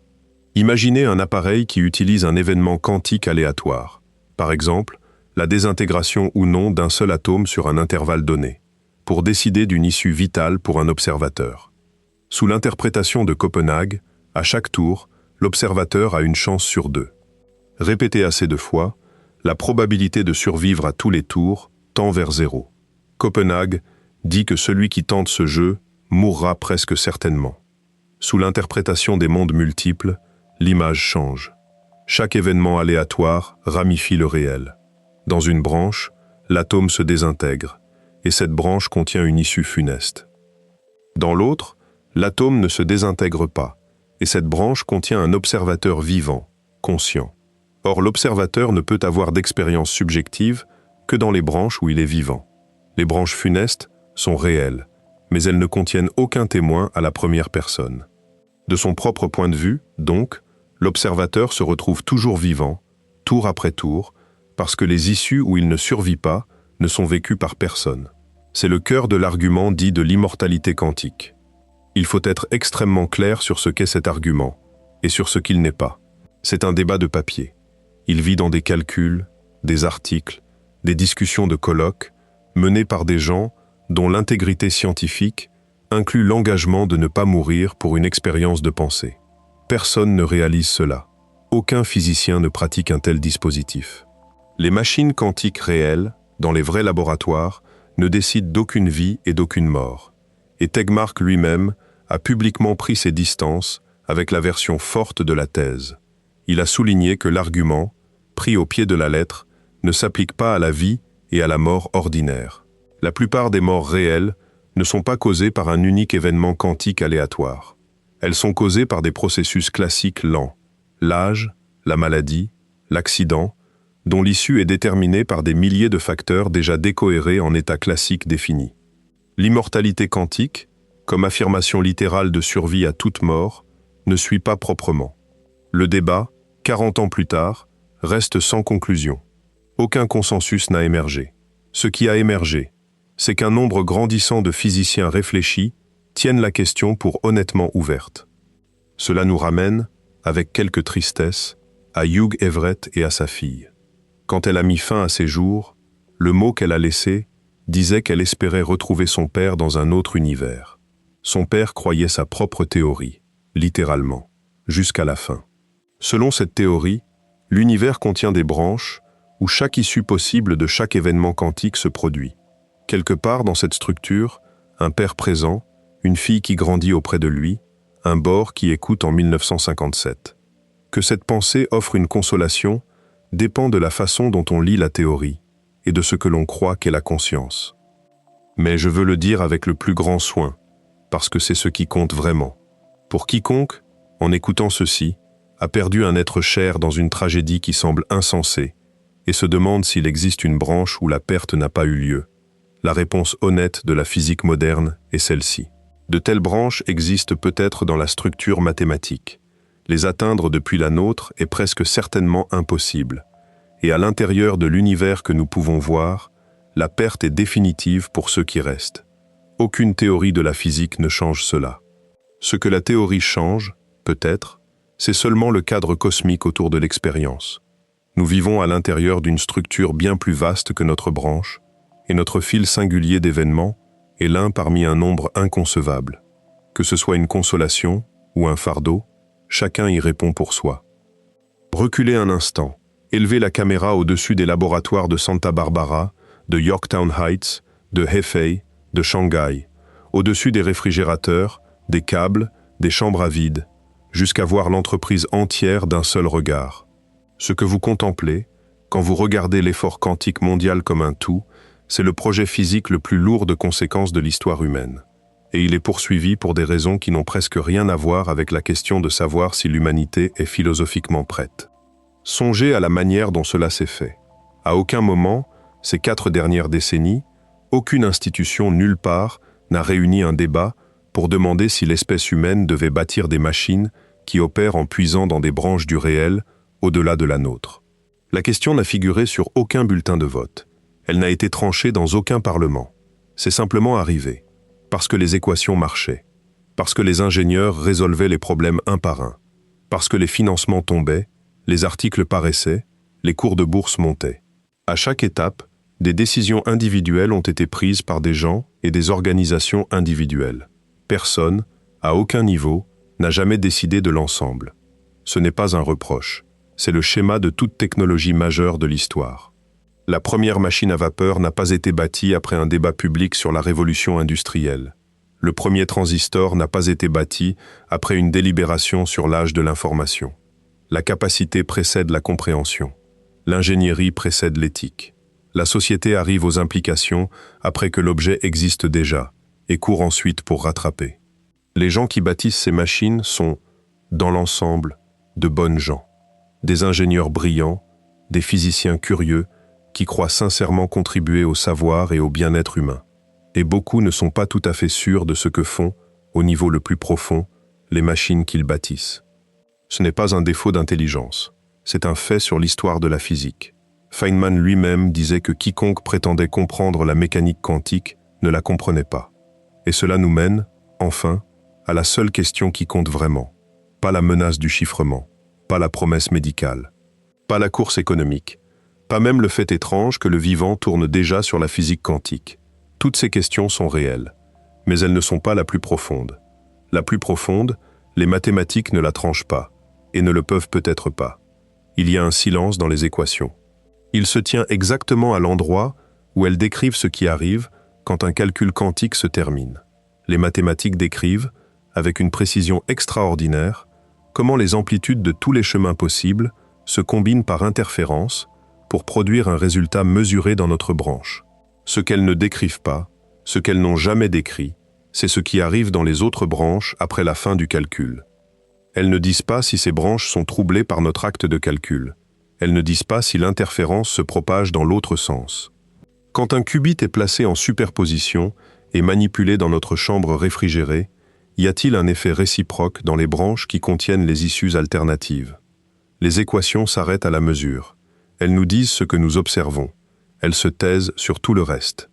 Imaginez un appareil qui utilise un événement quantique aléatoire, par exemple, la désintégration ou non d'un seul atome sur un intervalle donné, pour décider d'une issue vitale pour un observateur. Sous l'interprétation de Copenhague, à chaque tour, l'observateur a une chance sur 2. Répété assez de fois, la probabilité de survivre à tous les tours tend vers 0. Copenhague dit que celui qui tente ce jeu mourra presque certainement. Sous l'interprétation des mondes multiples, l'image change. Chaque événement aléatoire ramifie le réel. Dans une branche, l'atome se désintègre, et cette branche contient une issue funeste. Dans l'autre, l'atome ne se désintègre pas, et cette branche contient un observateur vivant, conscient. Or, l'observateur ne peut avoir d'expérience subjective que dans les branches où il est vivant. Les branches funestes sont réelles, mais elles ne contiennent aucun témoin à la première personne. De son propre point de vue, donc, l'observateur se retrouve toujours vivant, tour après tour, parce que les issues où il ne survit pas ne sont vécues par personne. C'est le cœur de l'argument dit de l'immortalité quantique. Il faut être extrêmement clair sur ce qu'est cet argument, et sur ce qu'il n'est pas. C'est un débat de papier. Il vit dans des calculs, des articles, des discussions de colloques, menées par des gens dont l'intégrité scientifique inclut l'engagement de ne pas mourir pour une expérience de pensée. Personne ne réalise cela. Aucun physicien ne pratique un tel dispositif. Les machines quantiques réelles, dans les vrais laboratoires, ne décident d'aucune vie et d'aucune mort. Et Tegmark lui-même a publiquement pris ses distances avec la version forte de la thèse. Il a souligné que l'argument, pris au pied de la lettre, ne s'applique pas à la vie et à la mort ordinaire. La plupart des morts réelles ne sont pas causées par un unique événement quantique aléatoire. Elles sont causées par des processus classiques lents, l'âge, la maladie, l'accident, dont l'issue est déterminée par des milliers de facteurs déjà décohérés en état classique défini. L'immortalité quantique, comme affirmation littérale de survie à toute mort, ne suit pas proprement. Le débat, 40 ans plus tard, reste sans conclusion. Aucun consensus n'a émergé. Ce qui a émergé, c'est qu'un nombre grandissant de physiciens réfléchis tiennent la question pour honnêtement ouverte. Cela nous ramène, avec quelque tristesse, à Hugh Everett et à sa fille. Quand elle a mis fin à ses jours, le mot qu'elle a laissé disait qu'elle espérait retrouver son père dans un autre univers. Son père croyait sa propre théorie, littéralement, jusqu'à la fin. Selon cette théorie, l'univers contient des branches où chaque issue possible de chaque événement quantique se produit. Quelque part dans cette structure, un père présent, une fille qui grandit auprès de lui, un Bohr qui écoute en 1957. Que cette pensée offre une consolation dépend de la façon dont on lit la théorie et de ce que l'on croit qu'est la conscience. Mais je veux le dire avec le plus grand soin, parce que c'est ce qui compte vraiment. Pour quiconque, en écoutant ceci, a perdu un être cher dans une tragédie qui semble insensée et se demande s'il existe une branche où la perte n'a pas eu lieu. La réponse honnête de la physique moderne est celle-ci. De telles branches existent peut-être dans la structure mathématique. Les atteindre depuis la nôtre est presque certainement impossible. Et à l'intérieur de l'univers que nous pouvons voir, la perte est définitive pour ceux qui restent. Aucune théorie de la physique ne change cela. Ce que la théorie change, peut-être, c'est seulement le cadre cosmique autour de l'expérience. Nous vivons à l'intérieur d'une structure bien plus vaste que notre branche, et notre fil singulier d'événements est l'un parmi un nombre inconcevable. Que ce soit une consolation ou un fardeau, chacun y répond pour soi. Reculez un instant, élevez la caméra au-dessus des laboratoires de Santa Barbara, de Yorktown Heights, de Hefei, de Shanghai, au-dessus des réfrigérateurs, des câbles, des chambres à vide, jusqu'à voir l'entreprise entière d'un seul regard. Ce que vous contemplez, quand vous regardez l'effort quantique mondial comme un tout, C'est le projet physique le plus lourd de conséquences de l'histoire humaine. Et il est poursuivi pour des raisons qui n'ont presque rien à voir avec la question de savoir si l'humanité est philosophiquement prête. Songez à la manière dont cela s'est fait. À aucun moment, ces 4 dernières décennies, aucune institution nulle part n'a réuni un débat pour demander si l'espèce humaine devait bâtir des machines qui opèrent en puisant dans des branches du réel au-delà de la nôtre. La question n'a figuré sur aucun bulletin de vote. Elle n'a été tranchée dans aucun parlement. C'est simplement arrivé. Parce que les équations marchaient. Parce que les ingénieurs résolvaient les problèmes un par un. Parce que les financements tombaient, les articles paraissaient, les cours de bourse montaient. À chaque étape, des décisions individuelles ont été prises par des gens et des organisations individuelles. Personne, à aucun niveau, n'a jamais décidé de l'ensemble. Ce n'est pas un reproche. C'est le schéma de toute technologie majeure de l'histoire. La première machine à vapeur n'a pas été bâtie après un débat public sur la révolution industrielle. Le premier transistor n'a pas été bâti après une délibération sur l'âge de l'information. La capacité précède la compréhension. L'ingénierie précède l'éthique. La société arrive aux implications après que l'objet existe déjà et court ensuite pour rattraper. Les gens qui bâtissent ces machines sont, dans l'ensemble, de bonnes gens. Des ingénieurs brillants, des physiciens curieux, qui croient sincèrement contribuer au savoir et au bien-être humain. Et beaucoup ne sont pas tout à fait sûrs de ce que font, au niveau le plus profond, les machines qu'ils bâtissent. Ce n'est pas un défaut d'intelligence, c'est un fait sur l'histoire de la physique. Feynman lui-même disait que quiconque prétendait comprendre la mécanique quantique ne la comprenait pas. Et cela nous mène, enfin, à la seule question qui compte vraiment. Pas la menace du chiffrement, pas la promesse médicale, pas la course économique, pas même le fait étrange que le vivant tourne déjà sur la physique quantique. Toutes ces questions sont réelles, mais elles ne sont pas la plus profonde. La plus profonde, les mathématiques ne la tranchent pas, et ne le peuvent peut-être pas. Il y a un silence dans les équations. Il se tient exactement à l'endroit où elles décrivent ce qui arrive quand un calcul quantique se termine. Les mathématiques décrivent, avec une précision extraordinaire, comment les amplitudes de tous les chemins possibles se combinent par interférence pour produire un résultat mesuré dans notre branche. Ce qu'elles ne décrivent pas, ce qu'elles n'ont jamais décrit, c'est ce qui arrive dans les autres branches après la fin du calcul. Elles ne disent pas si ces branches sont troublées par notre acte de calcul. Elles ne disent pas si l'interférence se propage dans l'autre sens. Quand un qubit est placé en superposition et manipulé dans notre chambre réfrigérée, y a-t-il un effet réciproque dans les branches qui contiennent les issues alternatives? Les équations s'arrêtent à la mesure. Elles nous disent ce que nous observons. Elles se taisent sur tout le reste.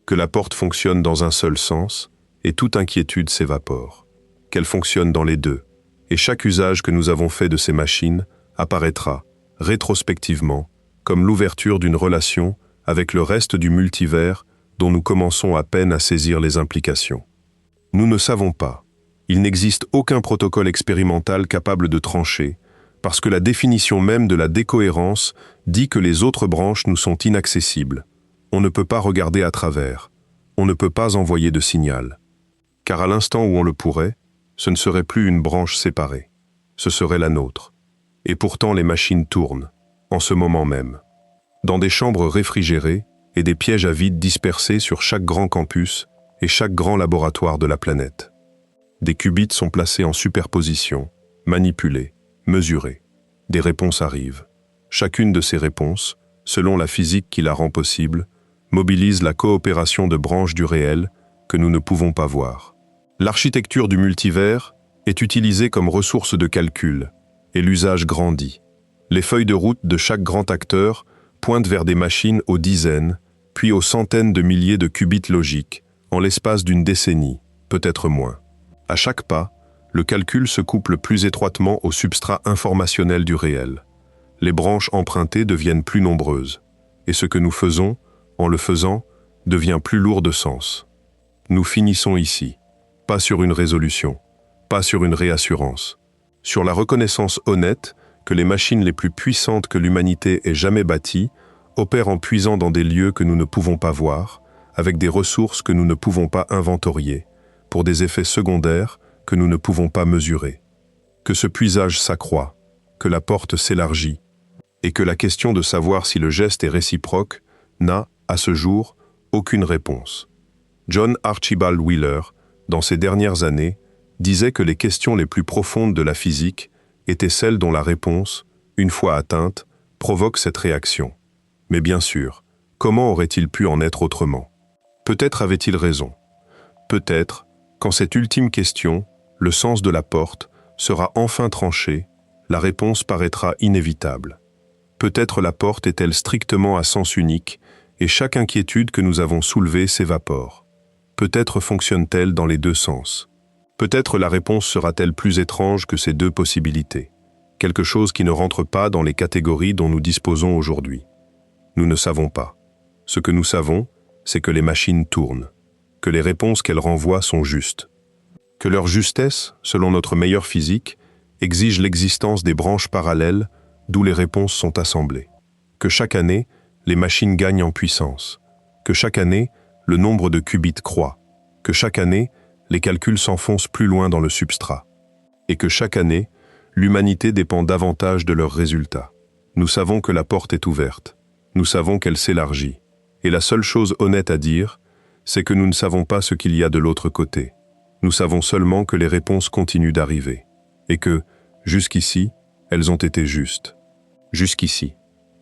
Que la porte fonctionne dans un seul sens, et toute inquiétude s'évapore. Qu'elle fonctionne dans les deux, et chaque usage que nous avons fait de ces machines apparaîtra, rétrospectivement, comme l'ouverture d'une relation avec le reste du multivers dont nous commençons à peine à saisir les implications. Nous ne savons pas. Il n'existe aucun protocole expérimental capable de trancher, parce que la définition même de la décohérence dit que les autres branches nous sont inaccessibles. On ne peut pas regarder à travers. On ne peut pas envoyer de signal. Car à l'instant où on le pourrait, ce ne serait plus une branche séparée. Ce serait la nôtre. Et pourtant les machines tournent, en ce moment même. Dans des chambres réfrigérées et des pièges à vide dispersés sur chaque grand campus et chaque grand laboratoire de la planète. Des qubits sont placés en superposition, manipulés, mesurés. Des réponses arrivent. Chacune de ces réponses, selon la physique qui la rend possible, mobilise la coopération de branches du réel que nous ne pouvons pas voir. L'architecture du multivers est utilisée comme ressource de calcul, et l'usage grandit. Les feuilles de route de chaque grand acteur pointent vers des machines aux dizaines, puis aux centaines de milliers de qubits logiques, en l'espace d'une décennie, peut-être moins. À chaque pas, le calcul se couple plus étroitement au substrat informationnel du réel. Les branches empruntées deviennent plus nombreuses, et ce que nous faisons, en le faisant, devient plus lourd de sens. Nous finissons ici, pas sur une résolution, pas sur une réassurance, sur la reconnaissance honnête que les machines les plus puissantes que l'humanité ait jamais bâties opèrent en puisant dans des lieux que nous ne pouvons pas voir, avec des ressources que nous ne pouvons pas inventorier, pour des effets secondaires que nous ne pouvons pas mesurer. Que ce puisage s'accroît, que la porte s'élargit, et que la question de savoir si le geste est réciproque n'a, À ce jour, aucune réponse. John Archibald Wheeler, dans ses dernières années, disait que les questions les plus profondes de la physique étaient celles dont la réponse, une fois atteinte, provoque cette réaction. Mais bien sûr, comment aurait-il pu en être autrement? Peut-être avait-il raison. Peut-être, quand cette ultime question, le sens de la porte, sera enfin tranchée, la réponse paraîtra inévitable. Peut-être la porte est-elle strictement à sens unique et chaque inquiétude que nous avons soulevée s'évapore. Peut-être fonctionne-t-elle dans les deux sens. Peut-être la réponse sera-t-elle plus étrange que ces deux possibilités. Quelque chose qui ne rentre pas dans les catégories dont nous disposons aujourd'hui. Nous ne savons pas. Ce que nous savons, c'est que les machines tournent, que les réponses qu'elles renvoient sont justes, que leur justesse, selon notre meilleure physique, exige l'existence des branches parallèles d'où les réponses sont assemblées, que chaque année, les machines gagnent en puissance, que chaque année, le nombre de qubits croît, que chaque année, les calculs s'enfoncent plus loin dans le substrat, et que chaque année, l'humanité dépend davantage de leurs résultats. Nous savons que la porte est ouverte, nous savons qu'elle s'élargit, et la seule chose honnête à dire, c'est que nous ne savons pas ce qu'il y a de l'autre côté. Nous savons seulement que les réponses continuent d'arriver, et que, jusqu'ici, elles ont été justes. Jusqu'ici.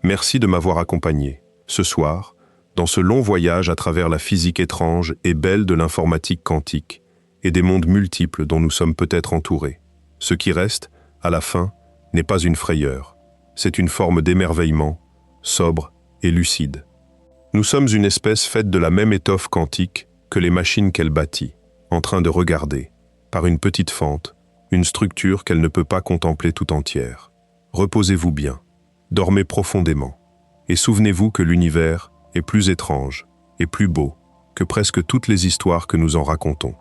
Merci de m'avoir accompagné, ce soir, dans ce long voyage à travers la physique étrange et belle de l'informatique quantique, et des mondes multiples dont nous sommes peut-être entourés. Ce qui reste, à la fin, n'est pas une frayeur, c'est une forme d'émerveillement, sobre et lucide. Nous sommes une espèce faite de la même étoffe quantique que les machines qu'elle bâtit, en train de regarder, par une petite fente, une structure qu'elle ne peut pas contempler tout entière. Reposez-vous bien, dormez profondément, et souvenez-vous que l'univers est plus étrange et plus beau que presque toutes les histoires que nous en racontons.